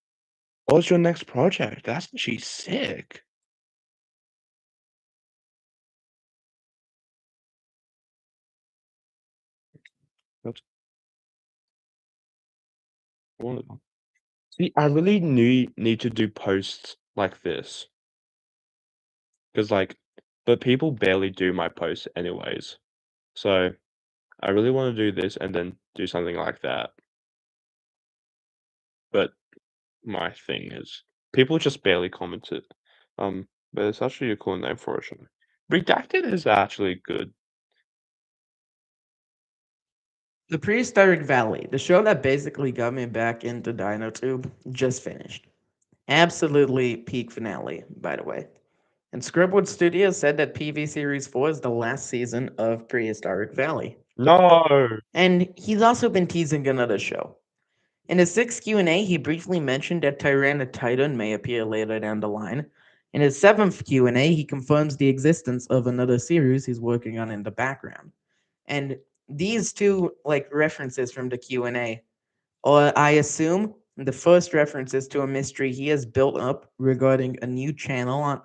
what's your next project? That's actually sick. That's wonderful. See, I really need to do posts like this because, like, but people barely do my posts anyways. So I really want to do this and then do something like that. But my thing is, people just barely comment it. But it's actually a cool name for a show. Redacted is actually good. The Prehistoric Valley, the show that basically got me back into DinoTube, just finished. Absolutely peak finale, by the way. And Scribbwood Studios said that PV Series 4 is the last season of Prehistoric Valley. No, And he's also been teasing another show. In his sixth Q&A, he briefly mentioned that Tyranititan may appear later down the line. In his seventh Q&A, he confirms the existence of another series he's working on in the background. And these two references from the Q&A, or I assume the first reference is to a mystery he has built up regarding a new channel,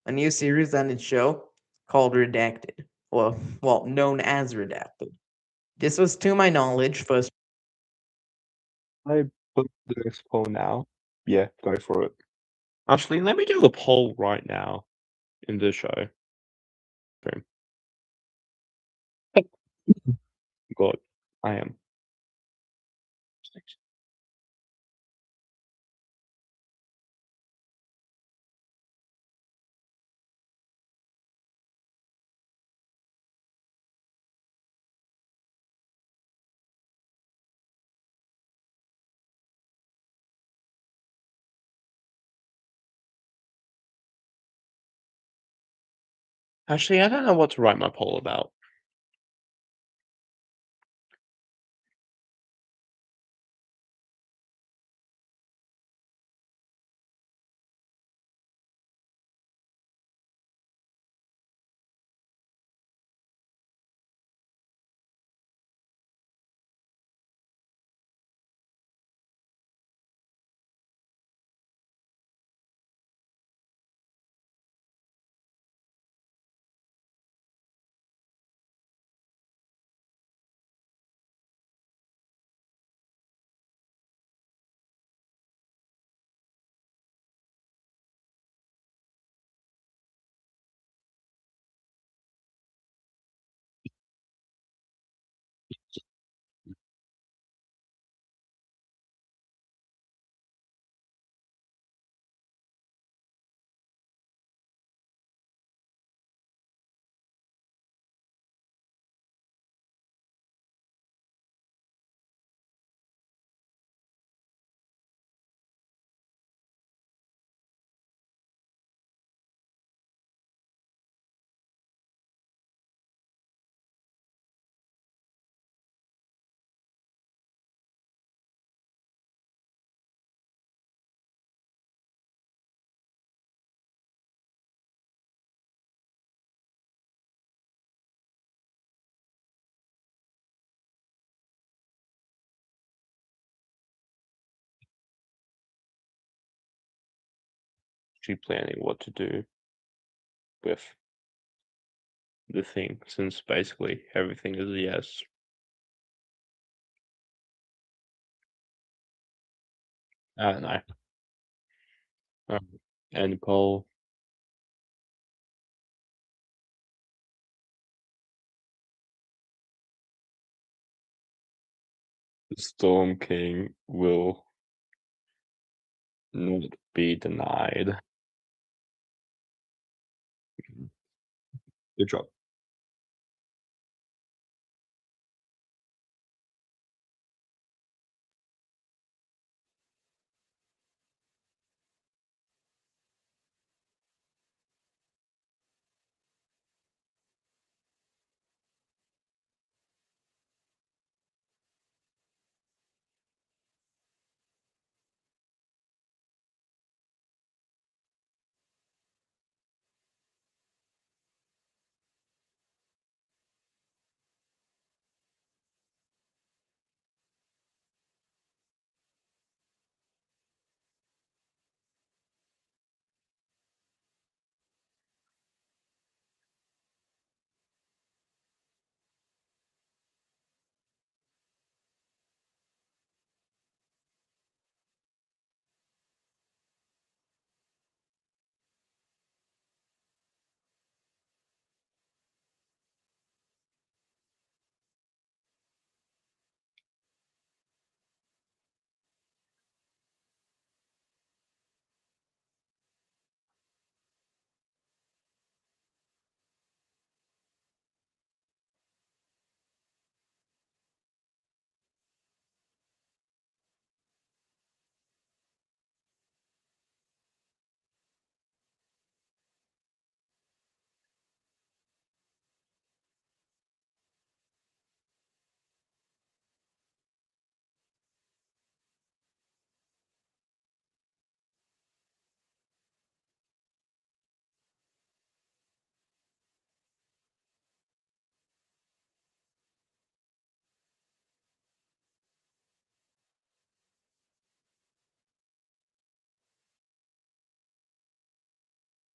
a new series on its show called Redacted, or well, known as Redacted. This was, to my knowledge, first. I put the next poll now. Yeah, go for it. Actually, let me do the poll right now in the show. Boom. God, I am. Actually, I don't know what to write my poll about. Actually planning what to do with the thing, since basically everything is a yes. I don't know. And poll, the Storm King will not be denied. Good job.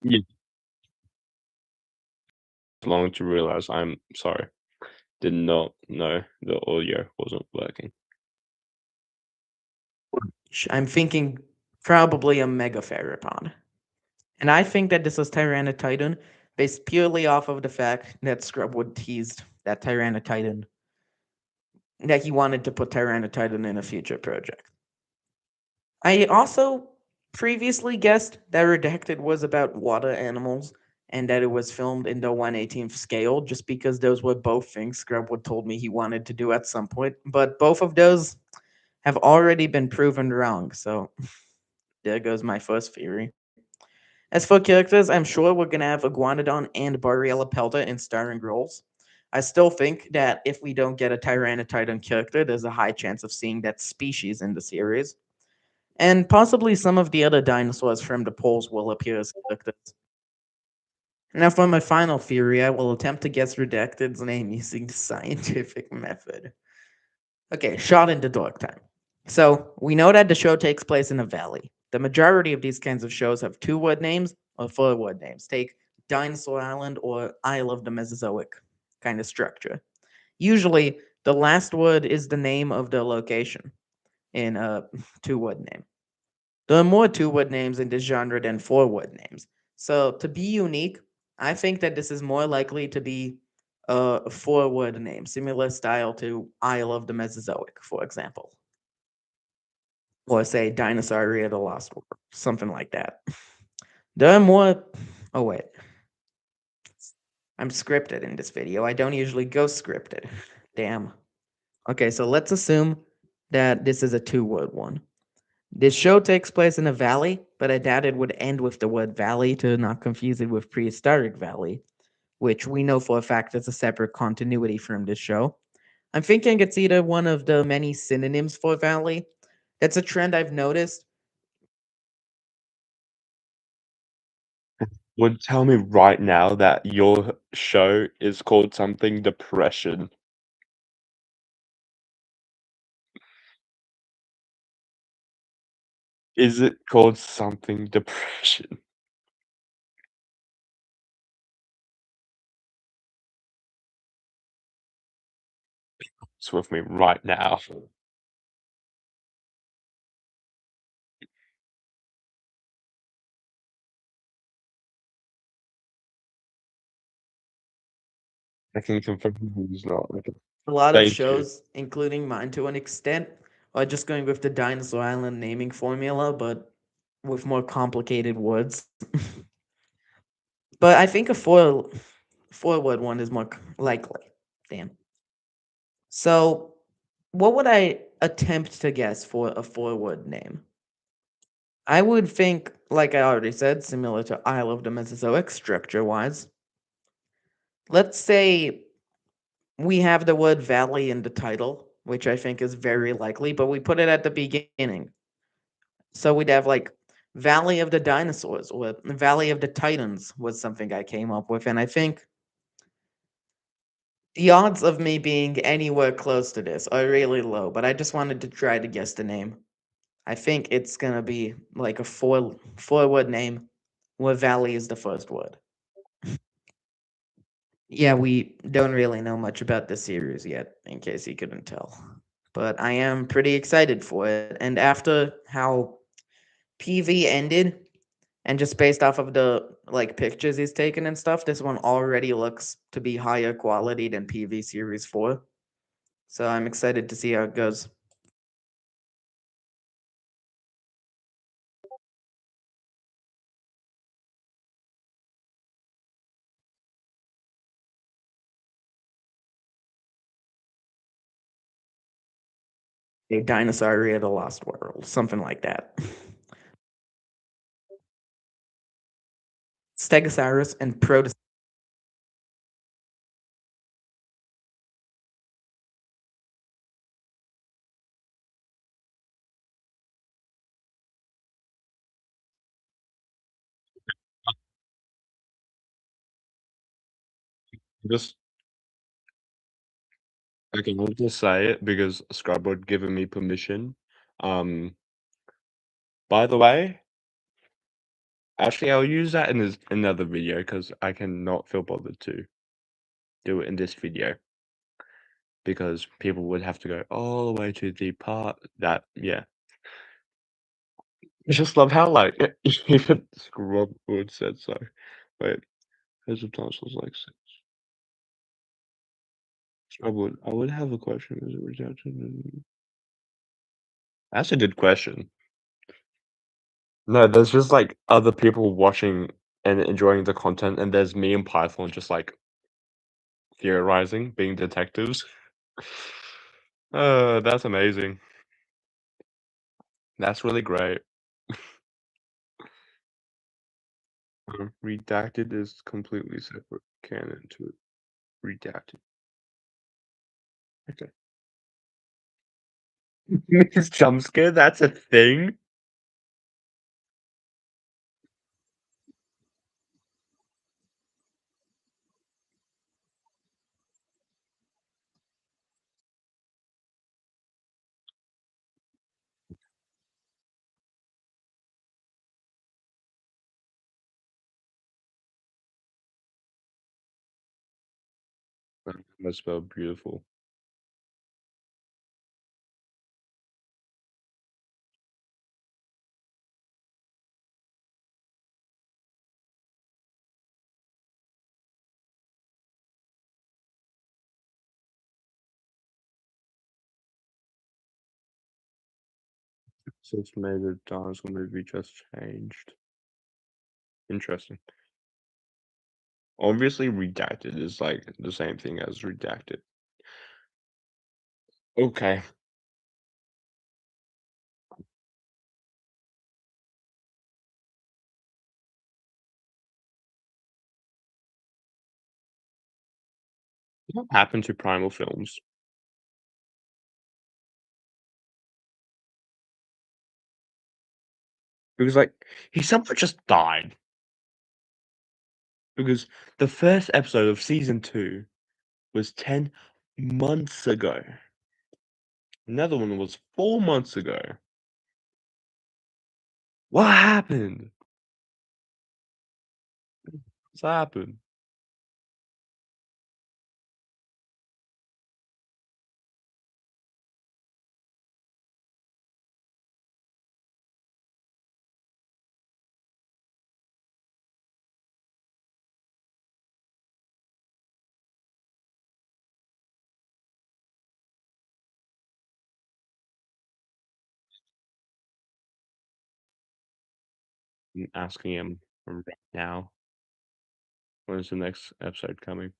Yeah, long to realize. I'm sorry. Did not know the audio wasn't working. I'm thinking probably a megatheropod. And I think that this was Tyrannotidon based purely off of the fact that Scrubwood teased that Tyrannotidon, that he wanted to put Tyrannotidon in a future project. I also previously guessed that Redacted was about water animals and that it was filmed in the 1/18th scale just because those were both things Scrubwood told me he wanted to do at some point. But both of those have already been proven wrong, so there goes my first theory. As for characters, I'm sure we're gonna have Iguanodon and Barriella Pelta in starring roles. I still think that if we don't get a Tyrannotidon character, there's a high chance of seeing that species in the series. And possibly some of the other dinosaurs from the poles will appear as characters. Now, for my final theory, I will attempt to guess Redacted's name using the scientific method. Okay, shot in the dark time. So, we know that the show takes place in a valley. The majority of these kinds of shows have two-word names or four-word names. Take Dinosaur Island or Isle of the Mesozoic kind of structure. Usually, the last word is the name of the location in a two-word name. There are more two-word names in this genre than four-word names. So, to be unique, I think that this is more likely to be a four-word name, similar style to Isle of the Mesozoic, for example. Or say Dinosauria the Lost World, something like that. There are more. Oh, wait. I'm scripted in this video. I don't usually go scripted. Damn. Okay, so let's assume that this is a two-word one. This show takes place in a valley, but I doubt it would end with the word valley to not confuse it with prehistoric valley, which we know for a fact is a separate continuity from this show. I'm thinking it's either one of the many synonyms for valley. That's a trend I've noticed. Would tell me right now that your show is called something depression. Is it called something depression? It's with me right now. I can confirm he's not. Okay. A lot of Thank you. shows, including mine to an extent, are just going with the Dinosaur Island naming formula, but with more complicated words. But I think a four-word one is more likely. Damn. So, what would I attempt to guess for a four-word name? I would think, like I already said, similar to Isle of the Mesozoic structure-wise. Let's say we have the word valley in the title, which I think is very likely, but we put it at the beginning. So we'd have like Valley of the Dinosaurs or Valley of the Titans was something I came up with, and I think the odds of me being anywhere close to this are really low, but I just wanted to try to guess the name. I think it's gonna be like a four-word name where Valley is the first word. Yeah, we don't really know much about the series yet, in case you couldn't tell. But I am pretty excited for it. And after how PV ended, and just based off of the like pictures he's taken and stuff, this one already looks to be higher quality than PV Series 4. So I'm excited to see how it goes. A Dinosauria the Lost World, something like that. Stegosaurus and Protosaurus. Just okay, I'll just say it because Scrubboard given me permission. Um, by the way, Actually, I'll use that in another video because I cannot feel bothered to do it in this video because people would have to go all the way to the part that, yeah. I just love how, like, even Scrub Wood said so. Wait, here's the tonsils like six. I would have a question. Is it rejected? That's a good question. No, there's just like other people watching and enjoying the content, and there's me and Python just like theorizing, being detectives. That's amazing. That's really great. Redacted is completely separate canon to it. Redacted. Okay. Miss Jump scare, that's a thing? That's spell beautiful. Since maybe the dinosaur movie just changed. Interesting. Obviously, redacted is like the same thing as redacted. Okay. What happened to Primal Films? Because like he somehow just died. Because the first episode of season 2 was 10 months ago. Another one was 4 months ago. What happened? What's happened? I'm asking him right now. When is the next episode coming?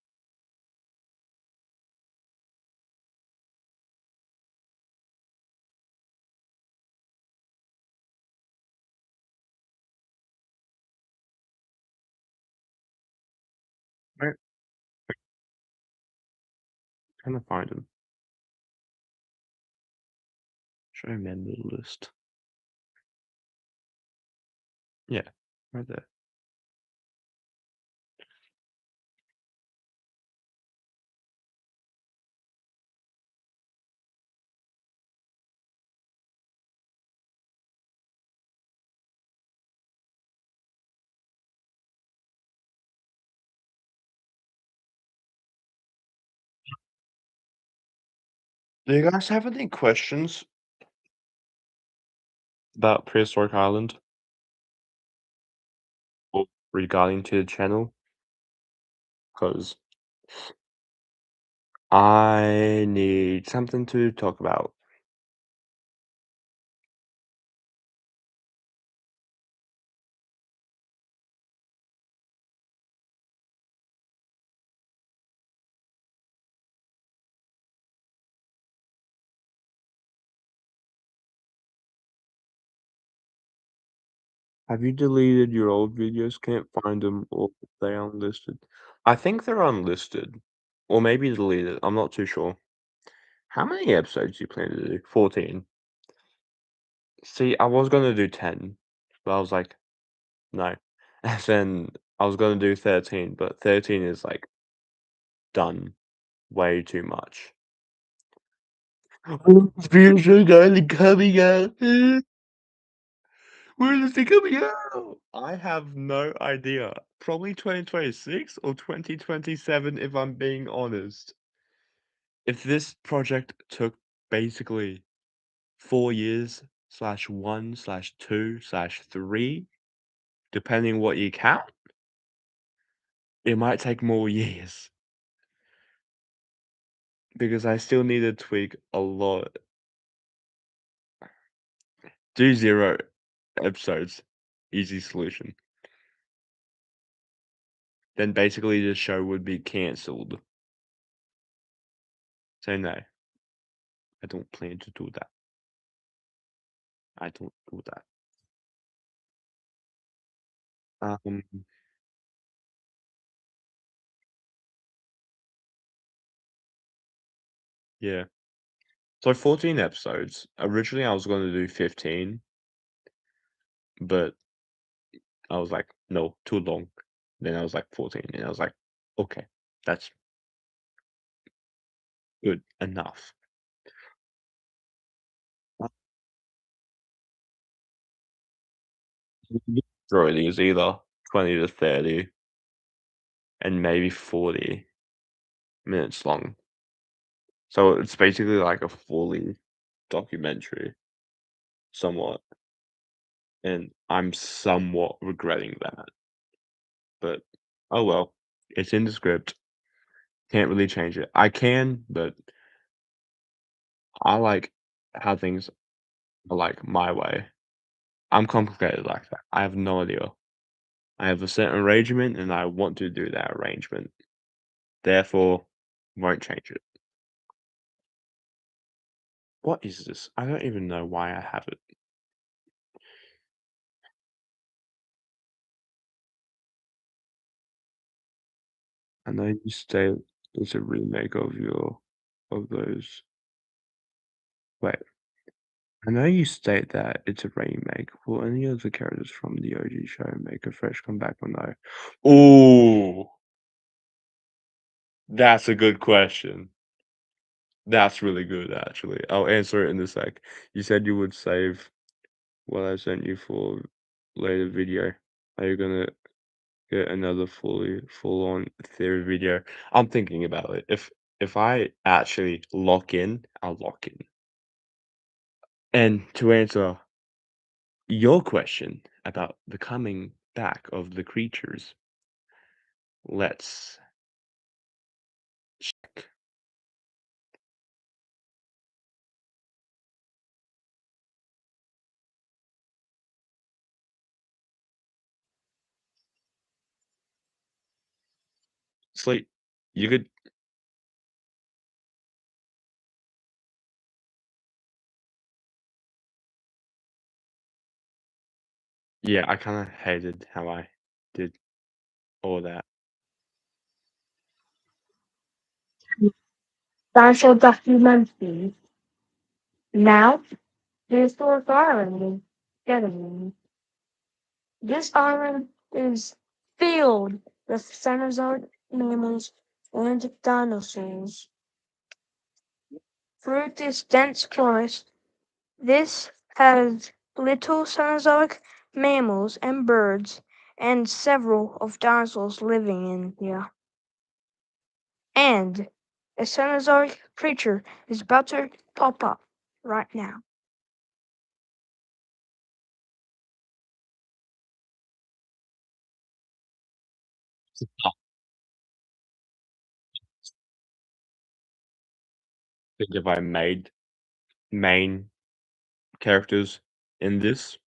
Right. Trying to find him. Show member list. Yeah, right there. Do you guys have any questions about Prehistoric Island or regarding to the channel? Because I need something to talk about. Have you deleted your old videos? Can't find them, or they unlisted? I think they're unlisted, or maybe deleted. I'm not too sure. How many episodes do you plan to do? 14. See, I was gonna do 10, but I was like, no. And then I was gonna do 13, but 13 is like done way too much. Videos are only coming out. When is it coming out? I have no idea. Probably 2026 or 2027, if I'm being honest. If this project took basically 4 years slash 1 slash 2 slash 3, depending what you count, it might take more years because I still need to tweak a lot. Do 0 episodes, easy solution. Then basically the show would be cancelled. So no, I don't plan to do that. I don't do that. Um, yeah. So 14 episodes. Originally, I was going to do 15, but I was like, no, too long. Then I was like 14, and I was like, okay, that's good enough. Really is either 20 to 30 and maybe 40 minutes long. So it's basically like a fully documentary, somewhat. And I'm somewhat regretting that. But oh well, it's in the script. Can't really change it. I can, but I like how things are like my way. I'm complicated like that. I have no idea. I have a certain arrangement and I want to do that arrangement. Therefore, won't change it. What is this? I don't even know why I have it. I know you say it's a remake of those. Wait, I know you state that it's a remake. Will any of the characters from the OG show make a fresh comeback or no? Oh, that's a good question. That's really good, actually. I'll answer it in a sec. You said you would save what I sent you for later video. Are you gonna get another full-on theory video? I'm thinking about it. If I actually lock in, I'll lock in. And to answer your question about the coming back of the creatures, let's check. Sleep. You could. Yeah, I kind of hated how I did all that. Dinosaur documentary. Now, the historic island is getting. This island is filled with Cenozoic mammals and dinosaurs. Through this dense forest, this has little Cenozoic mammals and birds, and several of dinosaurs living in here. And a Cenozoic creature is about to pop up right now. I think if I made main characters in this,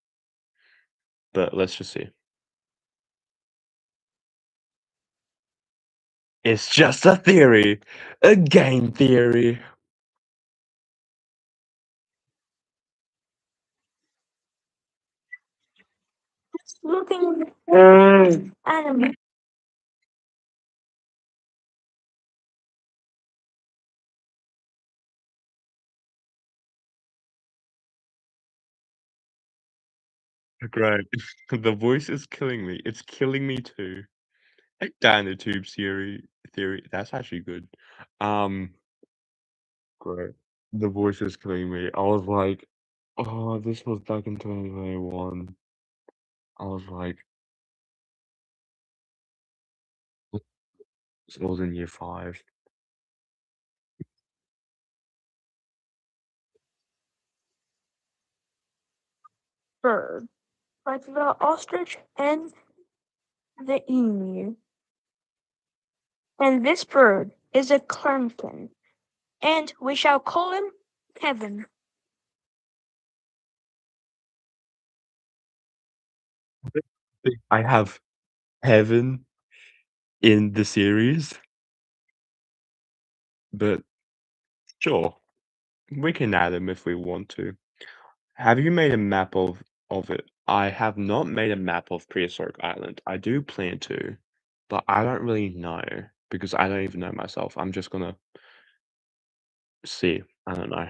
but let's just see. It's just a theory, a game theory. Looking anime. Great. The voice is killing me. It's killing me too. Like Tube theory. That's actually good. Um, great. The voice is killing me. I was like, oh, this was back in 2021. I was like, I was in year 5. Bird, like the ostrich and the emu. And this bird is a clankin, and we shall call him Kevin. I have heaven in the series, but sure, we can add him if we want to. Have you made a map of it? I have not made a map of Prehistoric Island. I do plan to, but I don't really know because I don't even know myself. I'm just gonna see. I don't know.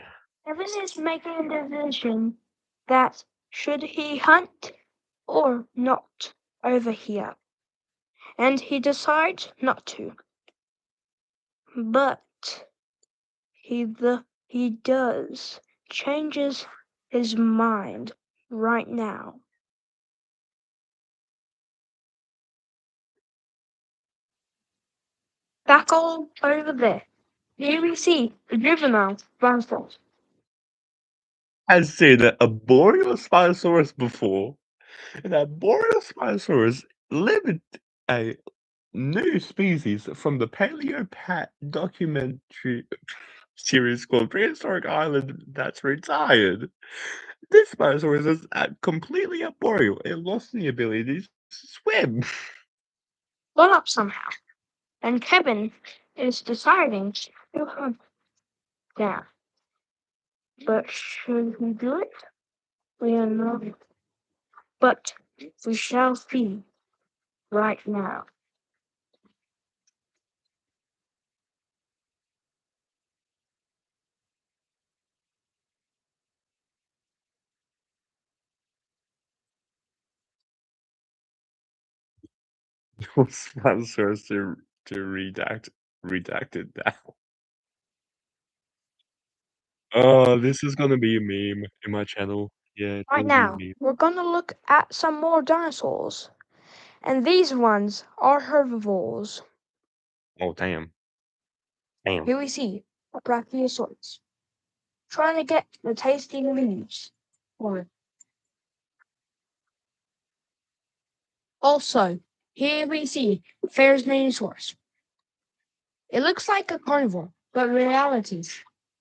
Kevin is making a decision that should he hunt or not over here. And he decides not to. But he does changes his mind right now. Back all over there. Here we see the juvenile dinosaurs. I've seen a boreal Spinosaurus before, and that boreal Spinosaurus lived a new species from the Paleopat documentary series called Prehistoric Island that's retired. This Spinosaurus is completely arboreal. It lost the ability to swim. Blown up somehow. And Kevin is deciding to hunt down. But should he do it? We are not. But we shall see right now. Spinosaurus to redacted that. Oh, this is gonna be a meme in my channel. Yeah, it's Right gonna be a now, meme. we're gonna look at some more dinosaurs. And these ones are herbivores. Oh, damn. Damn. Here we see a Brachiosaurus trying to get the tasty leaves. Or also, here we see Phaear's. It looks like a carnivore, but in reality,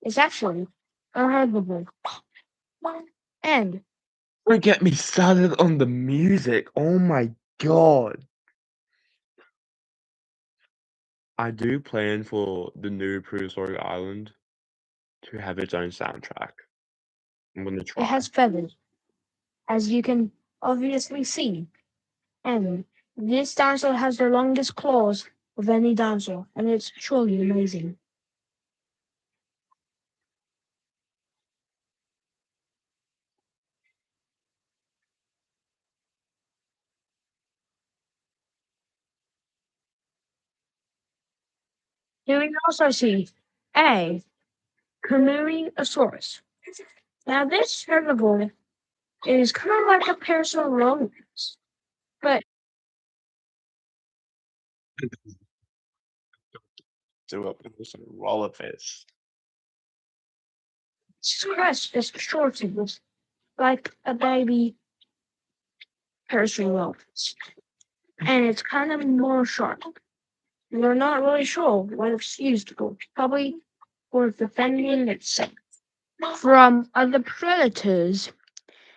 it's actually a herbivore. And Don't get me started on the music. Oh my god. I do plan for the new Prehistoric Island to have its own soundtrack. I'm gonna it try. has feathers, as you can obviously see. And this dinosaur has the longest claws of any dinosaur, and it's truly amazing. Here we also see a Canoeosaurus. Now, this herbivore is kind of like a Parasaurolophus, but Do up with some roller fish. its crest is shortened like a baby Parasaurolophus, and it's kind of more sharp. We're not really sure what it's used for. Probably for defending itself from other predators.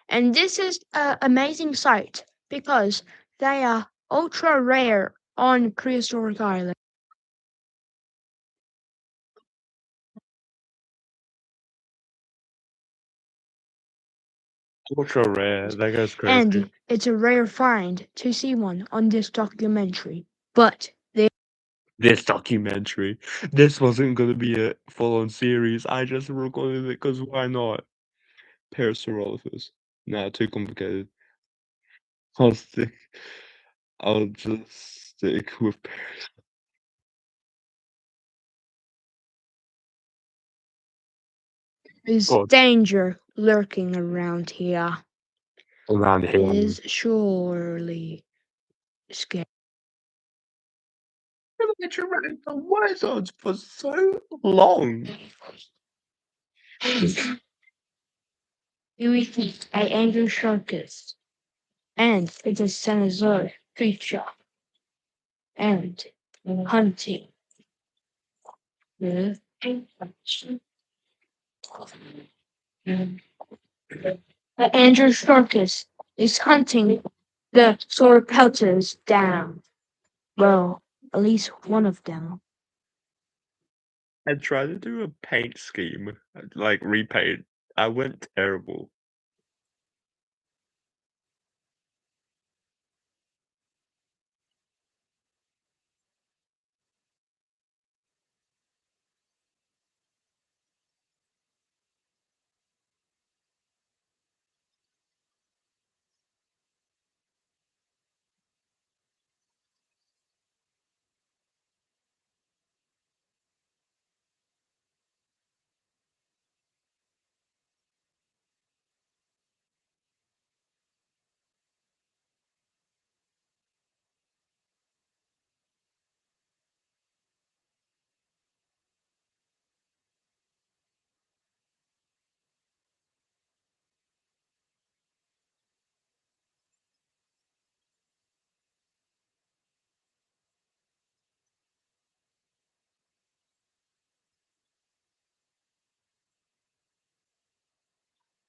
And this is an amazing sight because they are ultra rare on prehistoric island. Ultra rare. That goes crazy. And it's a rare find to see one on this documentary. But they This documentary. This wasn't gonna be a full-on series. I just recorded it because why not? Parasaurolophus. Nah, too complicated. I'll stick. I'll just stick with Paris. is God. danger lurking around here. around him. is surely scary. Let you run the war zones for so long. Huey at Andrew Shirkus, and it's a Cenozoic creature, and hunting. The Andrew Shirkus is hunting the Sauropeltas down. Well, at least one of them. I tried to do a paint scheme, like repaint. I went terrible.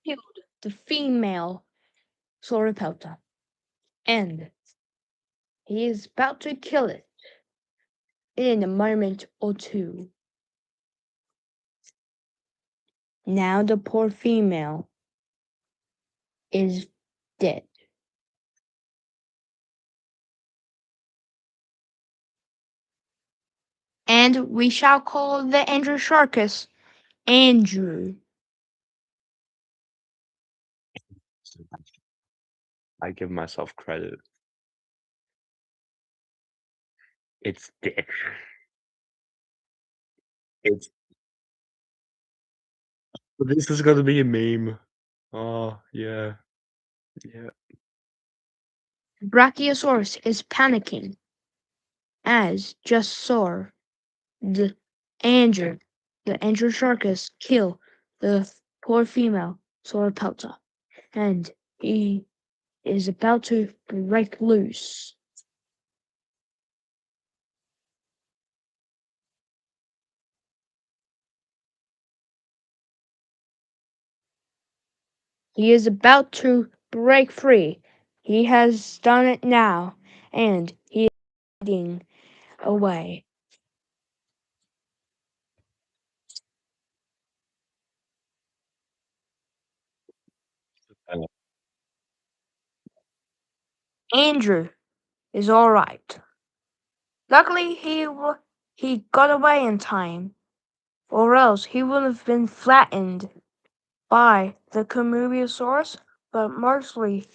Killed the female Sauropelta, and he is about to kill it in a moment or two. Now the poor female is dead. And we shall call the Andrew Sharkus Andrew. I give myself credit. It's dead. It's. This is gonna be a meme. Oh yeah, yeah. Brachiosaurus is panicking as just saw the Andrew, the Andrew Sharkus kill the poor female Sauropelta, and he is about to break loose. He is about to break free. He has done it now, and he is heading away. I Andrew is all right. Luckily, he got away in time, or else he would have been flattened by the Comorbiosaurus, but mostly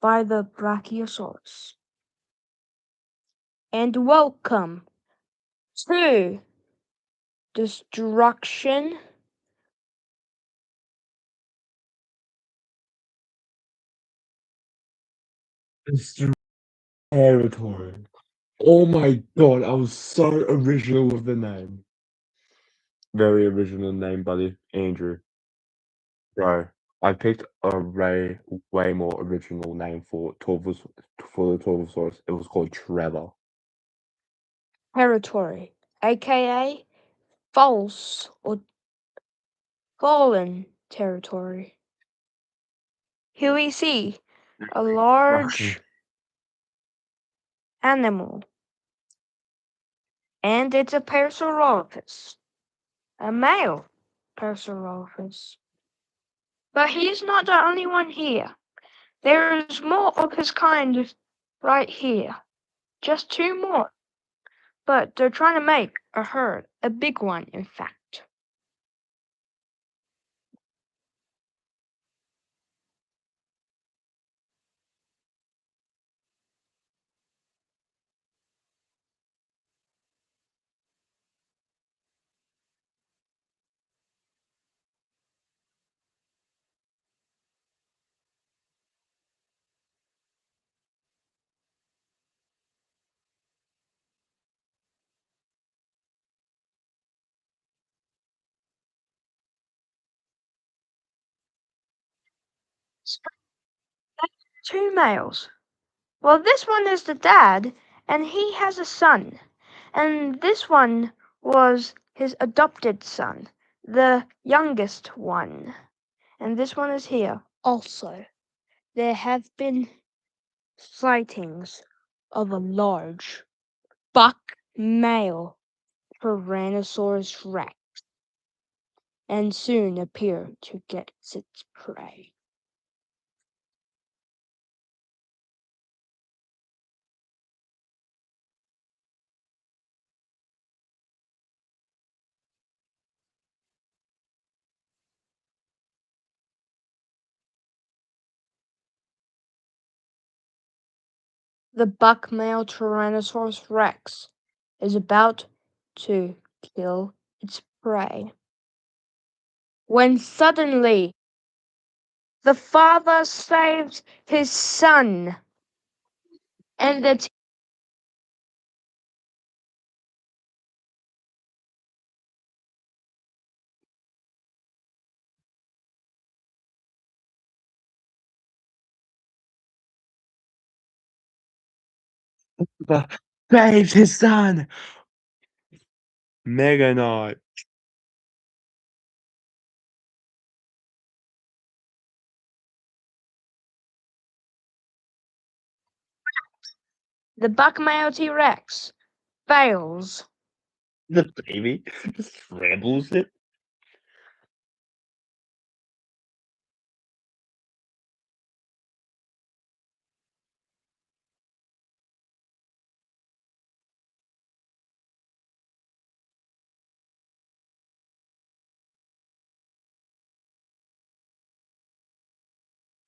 by the Brachiosaurus. And welcome to Destruction It's territory. Oh my god, I was so original with the name. Very original name, buddy. Andrew. Bro, I picked a way more original name for the Torvosaurus. It was called Trevor. Territory, aka false or fallen territory. Here we see a large animal, and it's a Parasaurolophus, a male Parasaurolophus. But he's not the only one here. There is more of his kind right here. Just two more. But they're trying to make a herd, a big one, in fact. Two males. Well, this one is the dad, and he has a son. And this one was his adopted son, the youngest one. And this one is here. Also, there have been sightings of a large buck male Tyrannosaurus rex, and soon appear to get its prey. The buck male Tyrannosaurus rex is about to kill its prey when suddenly the father saves his son, and Saves his son! Meganite. the buck male T-Rex fails. The baby just rebels it.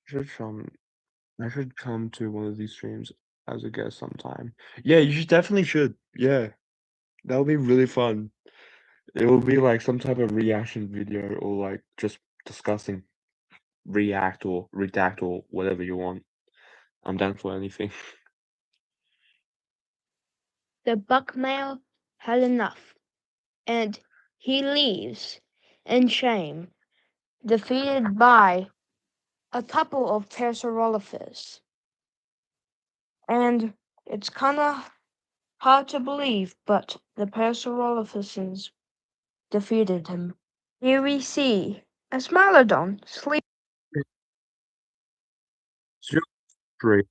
Should come. I should come to one of these streams as a guest sometime. Yeah, you should definitely should. Yeah, that would be really fun. It will be like some type of reaction video or like just discussing react or redact or whatever you want. I'm down for anything. The buck male had enough, and he leaves in shame, defeated by a couple of Parasaurolophus. And it's kinda hard to believe, but the Parasaurolophuses defeated him. Here we see a Smilodon sleep. So your great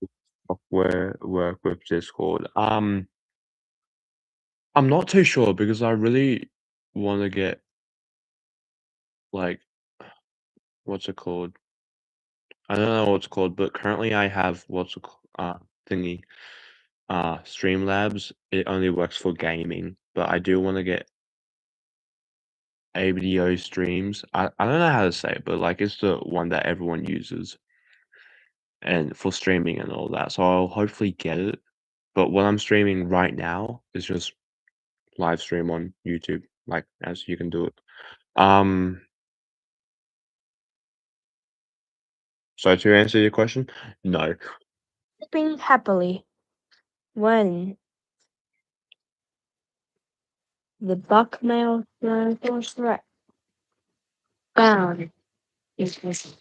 software work with Discord. I'm not too sure because I really want to get like what's it called? I don't know what it's called, but currently I have thingy Streamlabs. It only works for gaming, but I do want to get ABDO streams. I don't know how to say it, but like it's the one that everyone uses and for streaming and all that. So I'll hopefully get it. But what I'm streaming right now is just live stream on YouTube, like as you can do it. Um, so to answer your question, no. Sleeping happily when the buck male Tyrannosaurus Rex found his missing.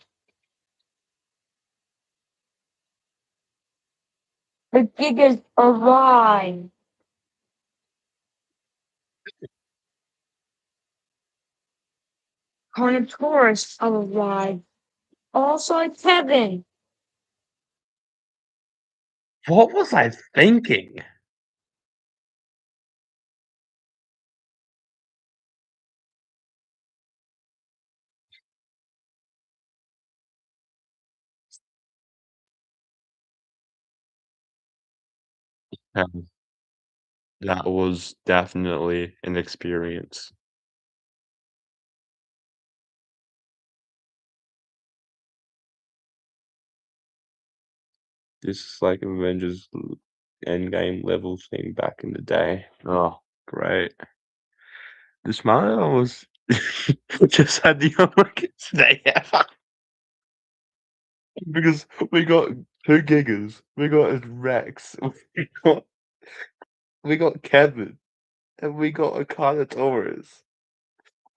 The Gigas arrive. Carnotaurus arrived. Also Kevin. What was I thinking? Um, that was definitely an experience. This is like Avengers Endgame level thing back in the day. Oh, great. The smile was just had the youngest day ever. Because we got two gigas, we got Rex, we got we got Kevin, and we got a Carnotaurus.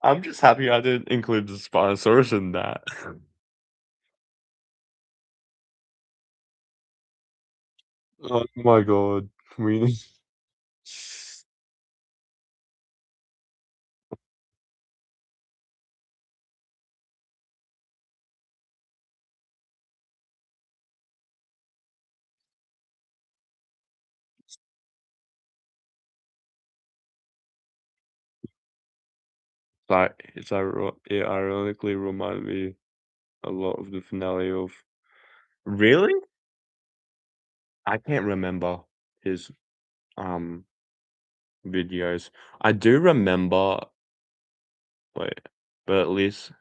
I'm just happy I didn't include the Spinosaurus in that. Oh my god. We it ironically reminded me a lot of the finale of Really? I can't remember his um videos. I do remember wait, but at least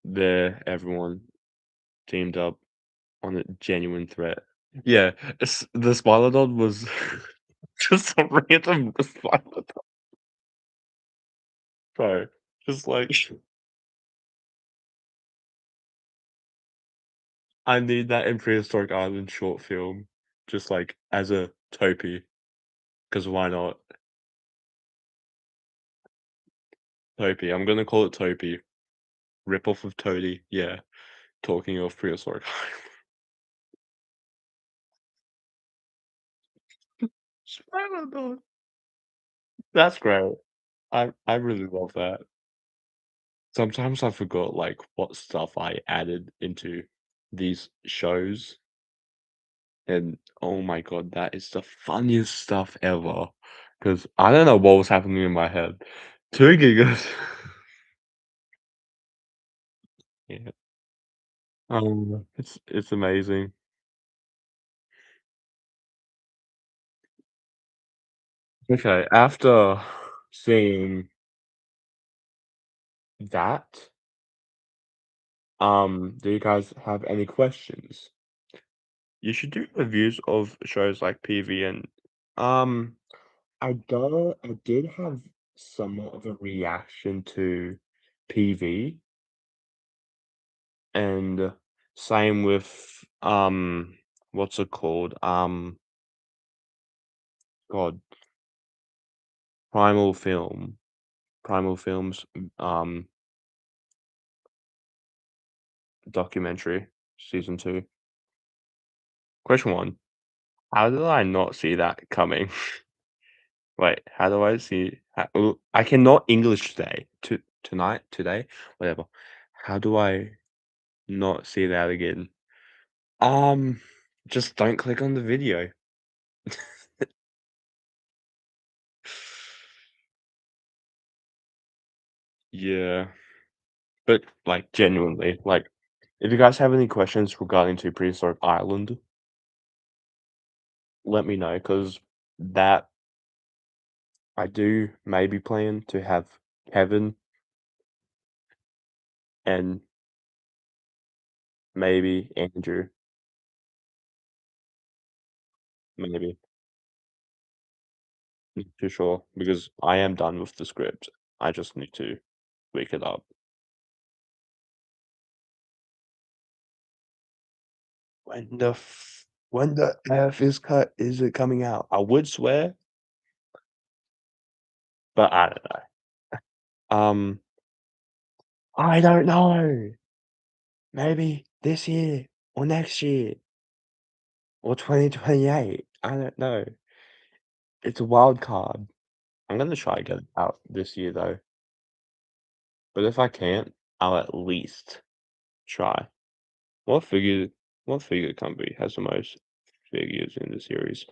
there everyone teamed up on a genuine threat. Yeah, the Spider Dog was just a random Spider Dog, bro. Just like I need that in Prehistoric Island short film, just like as a Topi, because why not? Topi. I'm gonna call it Topi. Rip off of Toady. Yeah, talking of Prehistoric Island. Spider Dog. That's great. I really love that. Sometimes I forgot like what stuff I added into these shows, and oh my god, that is the funniest stuff ever. Because I don't know what was happening in my head. 2 gigas. Yeah. It's amazing. Okay, after seeing that, do you guys have any questions? You should do reviews of shows like PV and um I did have somewhat of a reaction to PV and same with what's it called? God, Primal Film. Primal Films documentary season 2. Question 1. How did I not see that coming? Wait, how do I see I cannot English today. Tonight, today, whatever. How do I not see that again? Um, just don't click on the video. Yeah, but like genuinely, like if you guys have any questions regarding to Prehistoric Island, let me know because that I do maybe plan to have Kevin and maybe Andrew, maybe. Not too sure because I am done with the script. I just need to tweak it up. When the F is cut, is it coming out? I would swear, but I don't know. I don't know. Maybe this year or next year or 2028. I don't know. It's a wild card. I'm gonna try to get it out this year though. But if I can't, I'll at least try. What figure what figure company has the most figures in the series?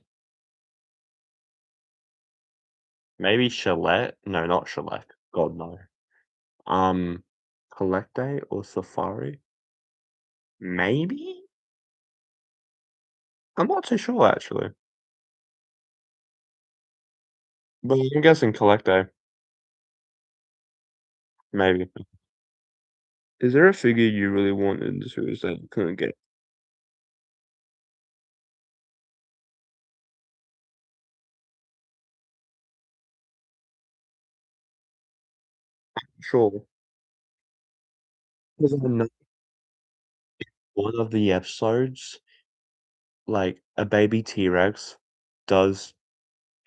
Maybe Gillette? No, not Gillette. God no. Um Collecte or Safari? Maybe? I'm not too sure actually. But I'm guessing Collecte. Maybe. Is there a figure you really wanted in the series that you couldn't get? Sure. Because I know one of the episodes, like a baby T-Rex does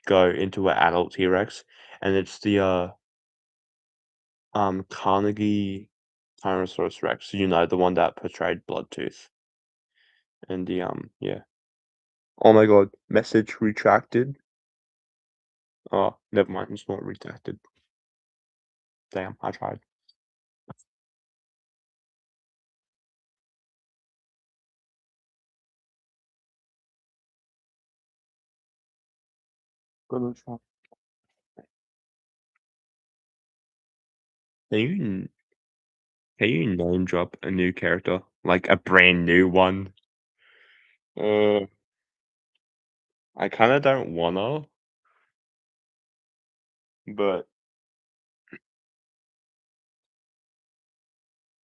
go into an adult T-Rex, and it's the Carnegie Tyrannosaurus Rex, you know, the one that portrayed Bloodtooth and the yeah. Oh my god, message retracted. Oh, never mind, it's not retracted. Damn, I tried. Gonna try. Can you can you name drop a new character? Like a brand new one? Uh, I kinda don't wanna, but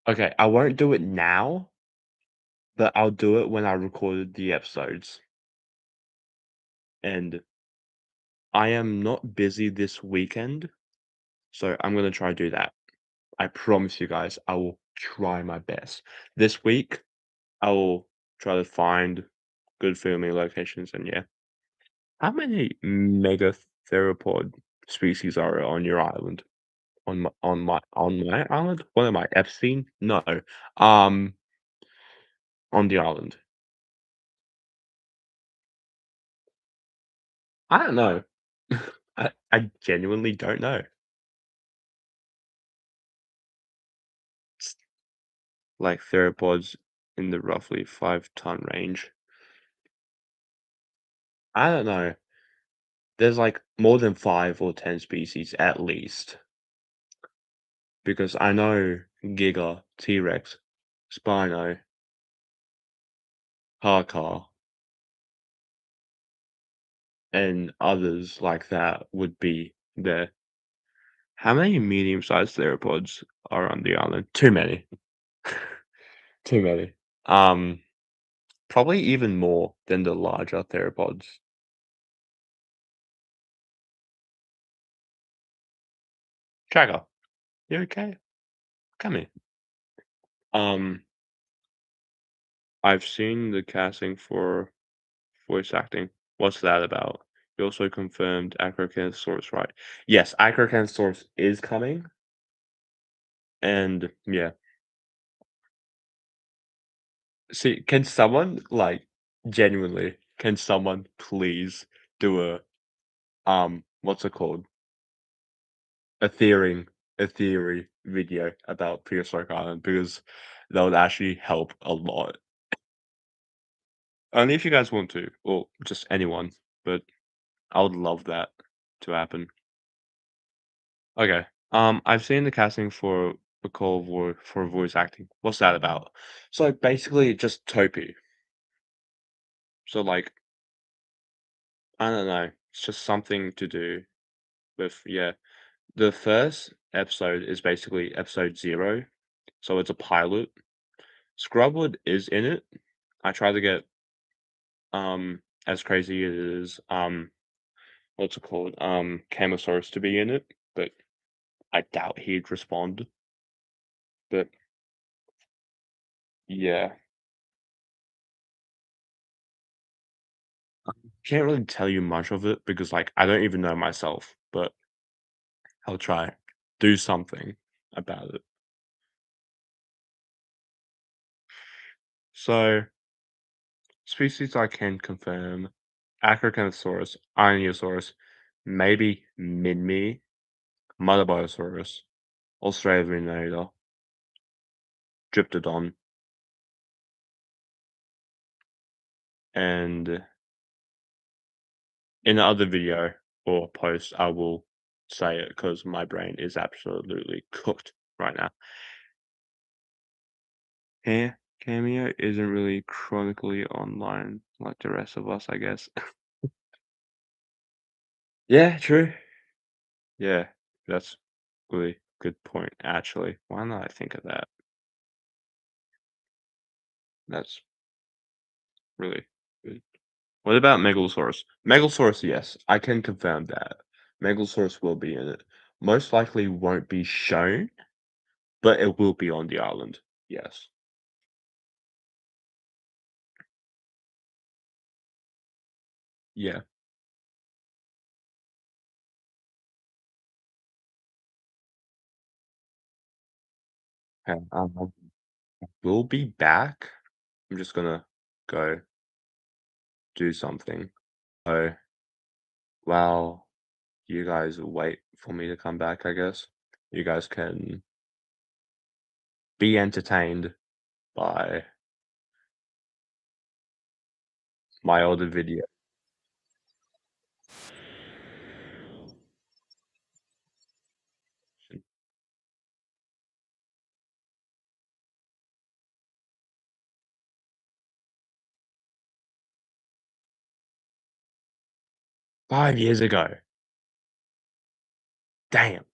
okay, I won't do it now, but I'll do it when I recorded the episodes. And I am not busy this weekend, so I'm gonna try to do that. I promise you guys, I will try my best. This week, I will try to find good filming locations, and yeah. How many mega theropod species are on your island? On my island? What am I, Epstein? No. Um, on the island. I don't know. I genuinely don't know. It's like theropods in the roughly 5-ton range. I don't know. There's like more than 5 or 10 species at least. Because I know Giga, T-Rex, Spino, Harkar, and others like that would be there. How many medium-sized theropods are on the island? Too many. Too many. Probably even more than the larger theropods. Tracker, you okay? Come here. Um, I've seen the casting for voice acting. What's that about? You also confirmed Acrocanthosaurus, right? Yes, Acrocanthosaurus is coming, and yeah. See, can someone like genuinely? Can someone please do what's it called? A theory video about Prehistoric Island because that would actually help a lot. Only if you guys want to, or just anyone, but I would love that to happen. Okay. I've seen the casting for for voice acting. What's that about? So basically, just Topi. So like, I don't know. It's just something to do with yeah. The first episode is basically episode 0, so it's a pilot. Scrubwood is in it. I tried to get as crazy as it is what's it called? Camosaurus to be in it, but I doubt he'd respond. But yeah. Can't really tell you much of it because like I don't even know myself, but I'll try. Do something about it. So species I can confirm: Acrocanthosaurus, Ionosaurus, maybe Minmi, Mudabiosaurus, Australorhinata, Dryptodon, and in the other video or post, I will say it because my brain is absolutely cooked right now. Here, Cameo isn't really chronically online like the rest of us, I guess. Yeah, true. Yeah, that's really good point, actually. Why not I think of that? That's really good. What about Megalosaurus? Megalosaurus, yes, I can confirm that. Megalosaurus will be in it. Most likely won't be shown, but it will be on the island. Yes. Yeah. And we'll be back. I'm just gonna go do something. So while you guys wait for me to come back, I guess you guys can be entertained by my older video. 5 years ago. Damn.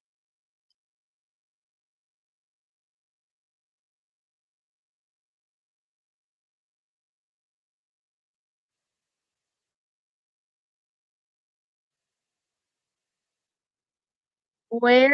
Where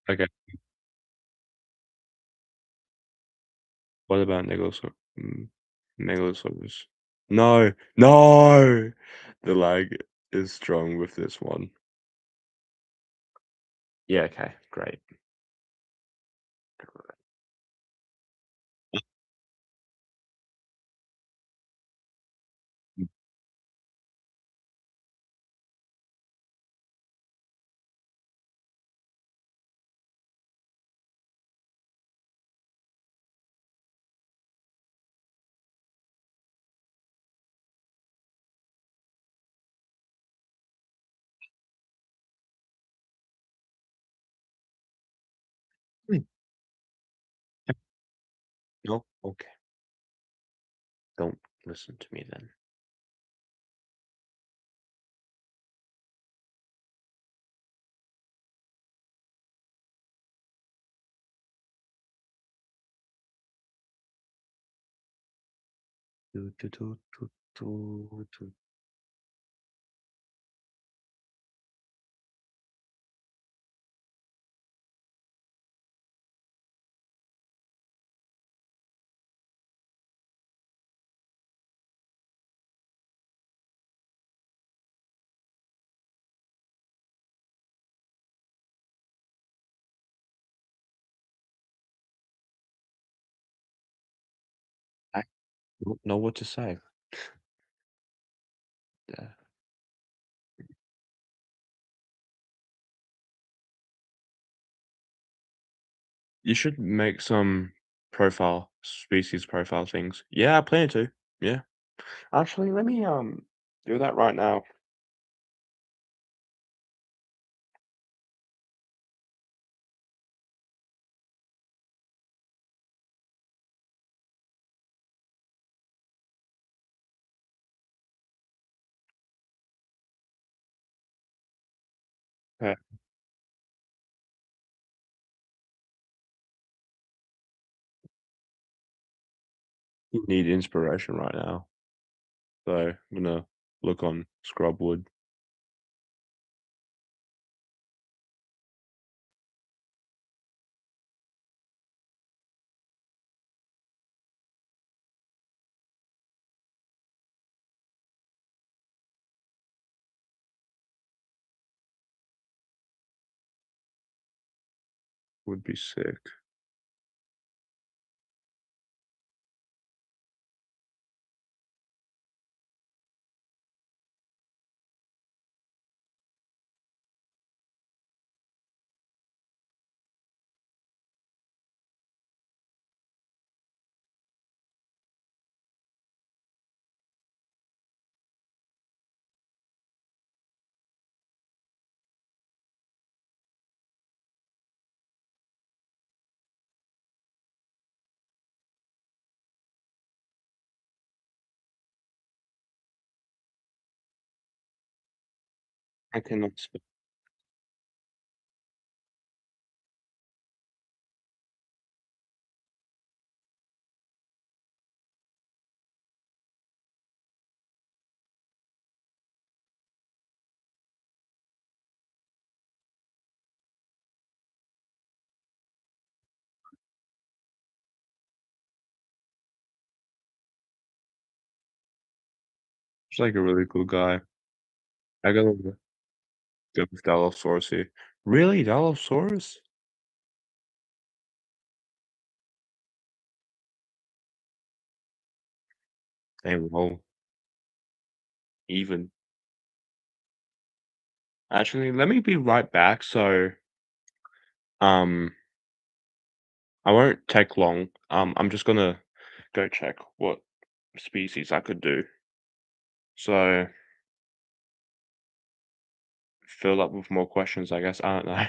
Okay. What about Megalosaurus? No, no! The lag is strong with this one. Yeah, okay, great. Hmm. No? Okay. Don't listen to me then. Do, do, do, do, do, do. I don't know what to say. Yeah. You should make some species profile things. Yeah, I plan to. Yeah. Actually, let me do that right now. Okay. You need inspiration right now. So I'm gonna look on Scrubwood. Would be sick. I cannot spell. He's like a really cool guy. I gotta go with Dilophosaurus here. Really, Dilophosaurus? Damn, well, even. Actually, let me be right back. So, um, I won't take long. I'm just gonna go check what species I could do. So, fill up with more questions, I guess. I don't know.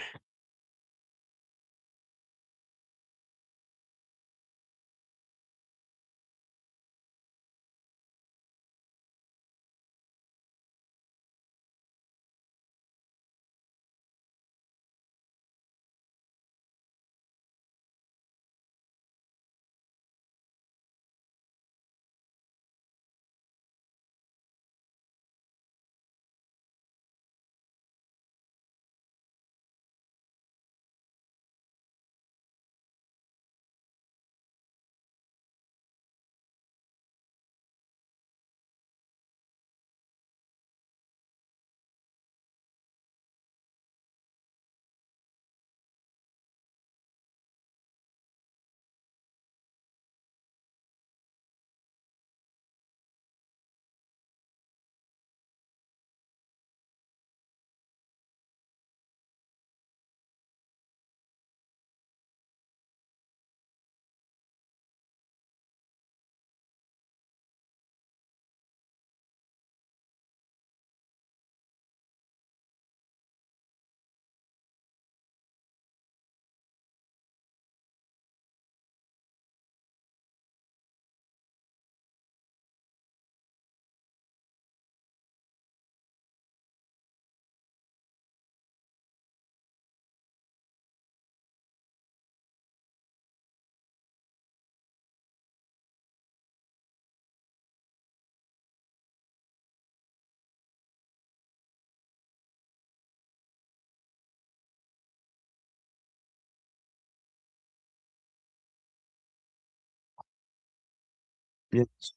Yes,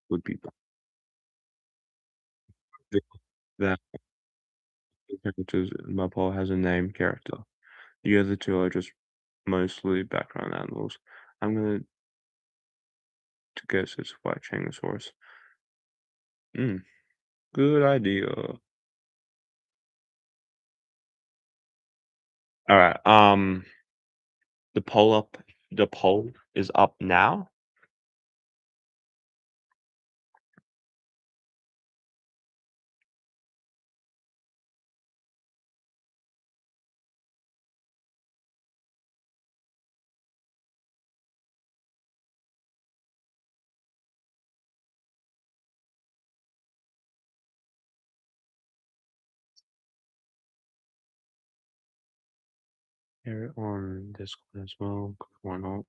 would be the that characters my Paul has a name character. The other two are just mostly background animals. I'm gonna to guess it's White Changosaurus. Mm, good idea. All right. The the poll is up now. Share it on Discord as well. 'Cause why not?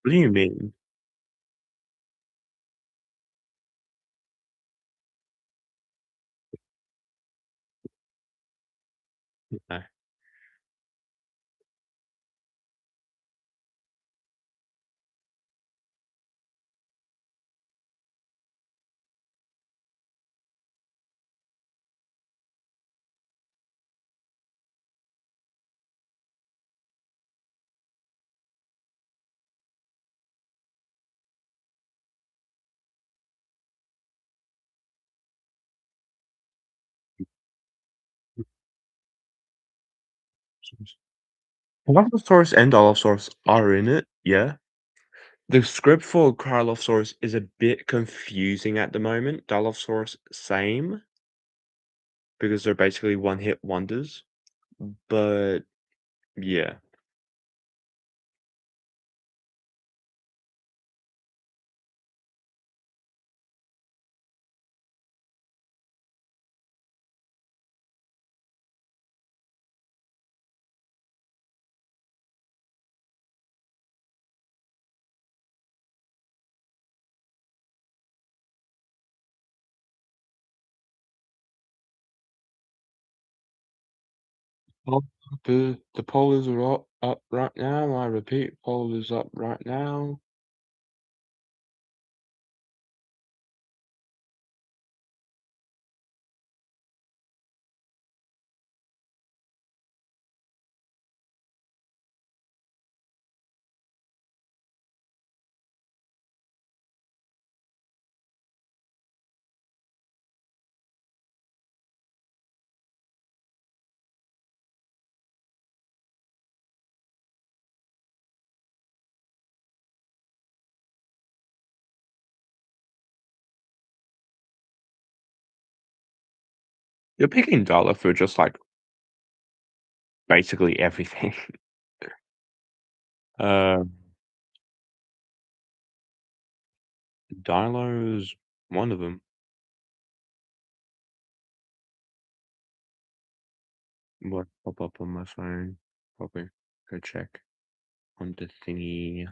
What do you mean? Okay. Dilophosaurus and Dilophosaurus are in it, yeah. The script for Krylophosaurus is a bit confusing at the moment. Dilophosaurus, same, because they're basically one-hit wonders. But yeah. Oh, the poll is up right now. I repeat, poll is up right now. You're picking dollar for just like basically everything. uh, Dilo's one of them. What pop up on my phone? Probably go check on the thingy.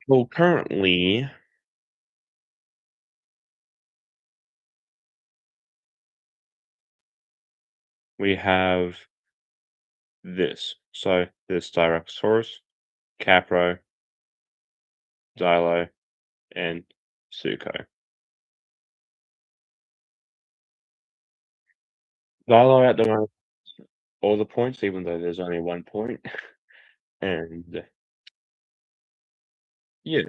Well, currently we have this. So this Styracosaurus, Capro, Dilo, and Suko. Dilo at the moment, all the points, even though there's only 1 point. And yeah,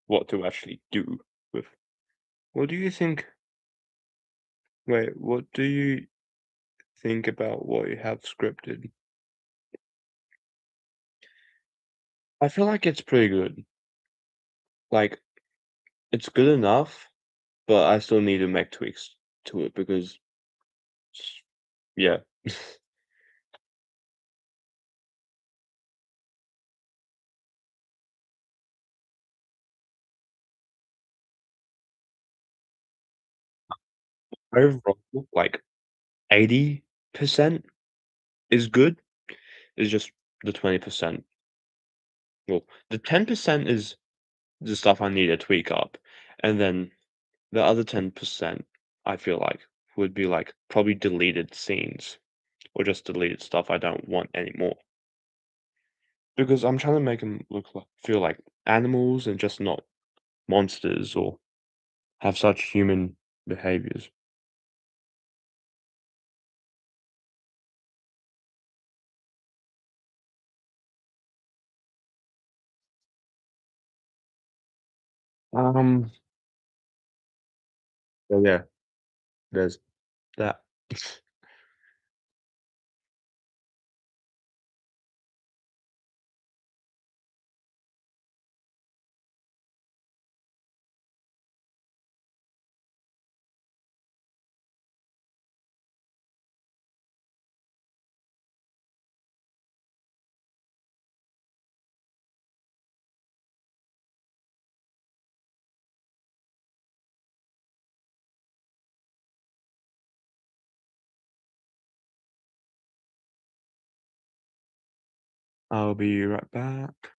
what to actually do with. What do you think? Wait, what do you think about what you have scripted? I feel like it's pretty good. Like, it's good enough, but I still need to make tweaks to it because, yeah. Overall, like 80% is good. It's just the 20%. Well, the 10% is the stuff I need to tweak up, and then the other 10%, I feel like, would be like probably deleted scenes or just deleted stuff I don't want anymore. Because I'm trying to make them feel like animals and just not monsters or have such human behaviors. Um, so yeah, there's that. I'll be right back.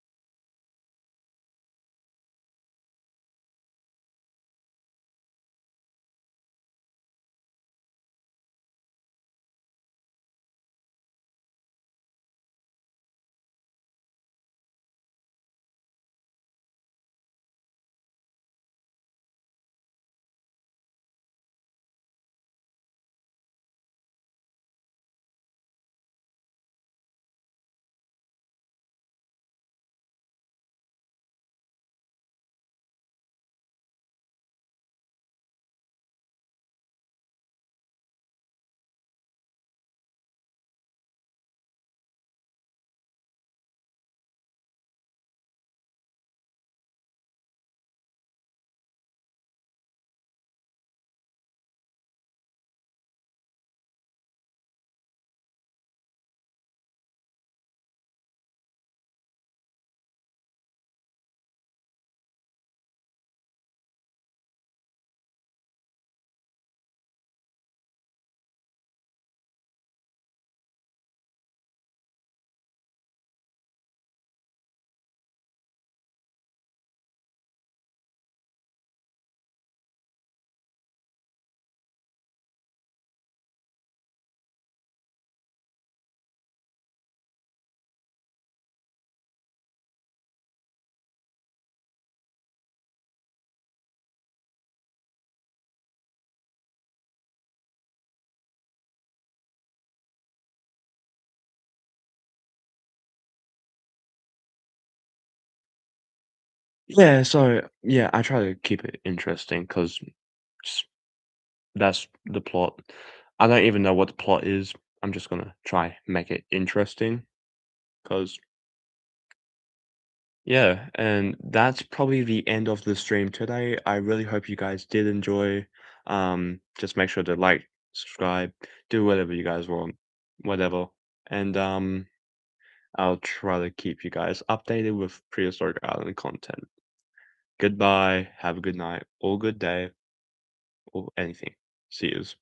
Yeah, so yeah, I try to keep it interesting because that's the plot. I don't even know what the plot is. I'm just gonna try make it interesting because yeah, and that's probably the end of the stream today. I really hope you guys did enjoy. Just make sure to like, subscribe, do whatever you guys want, whatever. And I'll try to keep you guys updated with prehistoric island content. Goodbye, have a good night, or good day, or anything. See yous.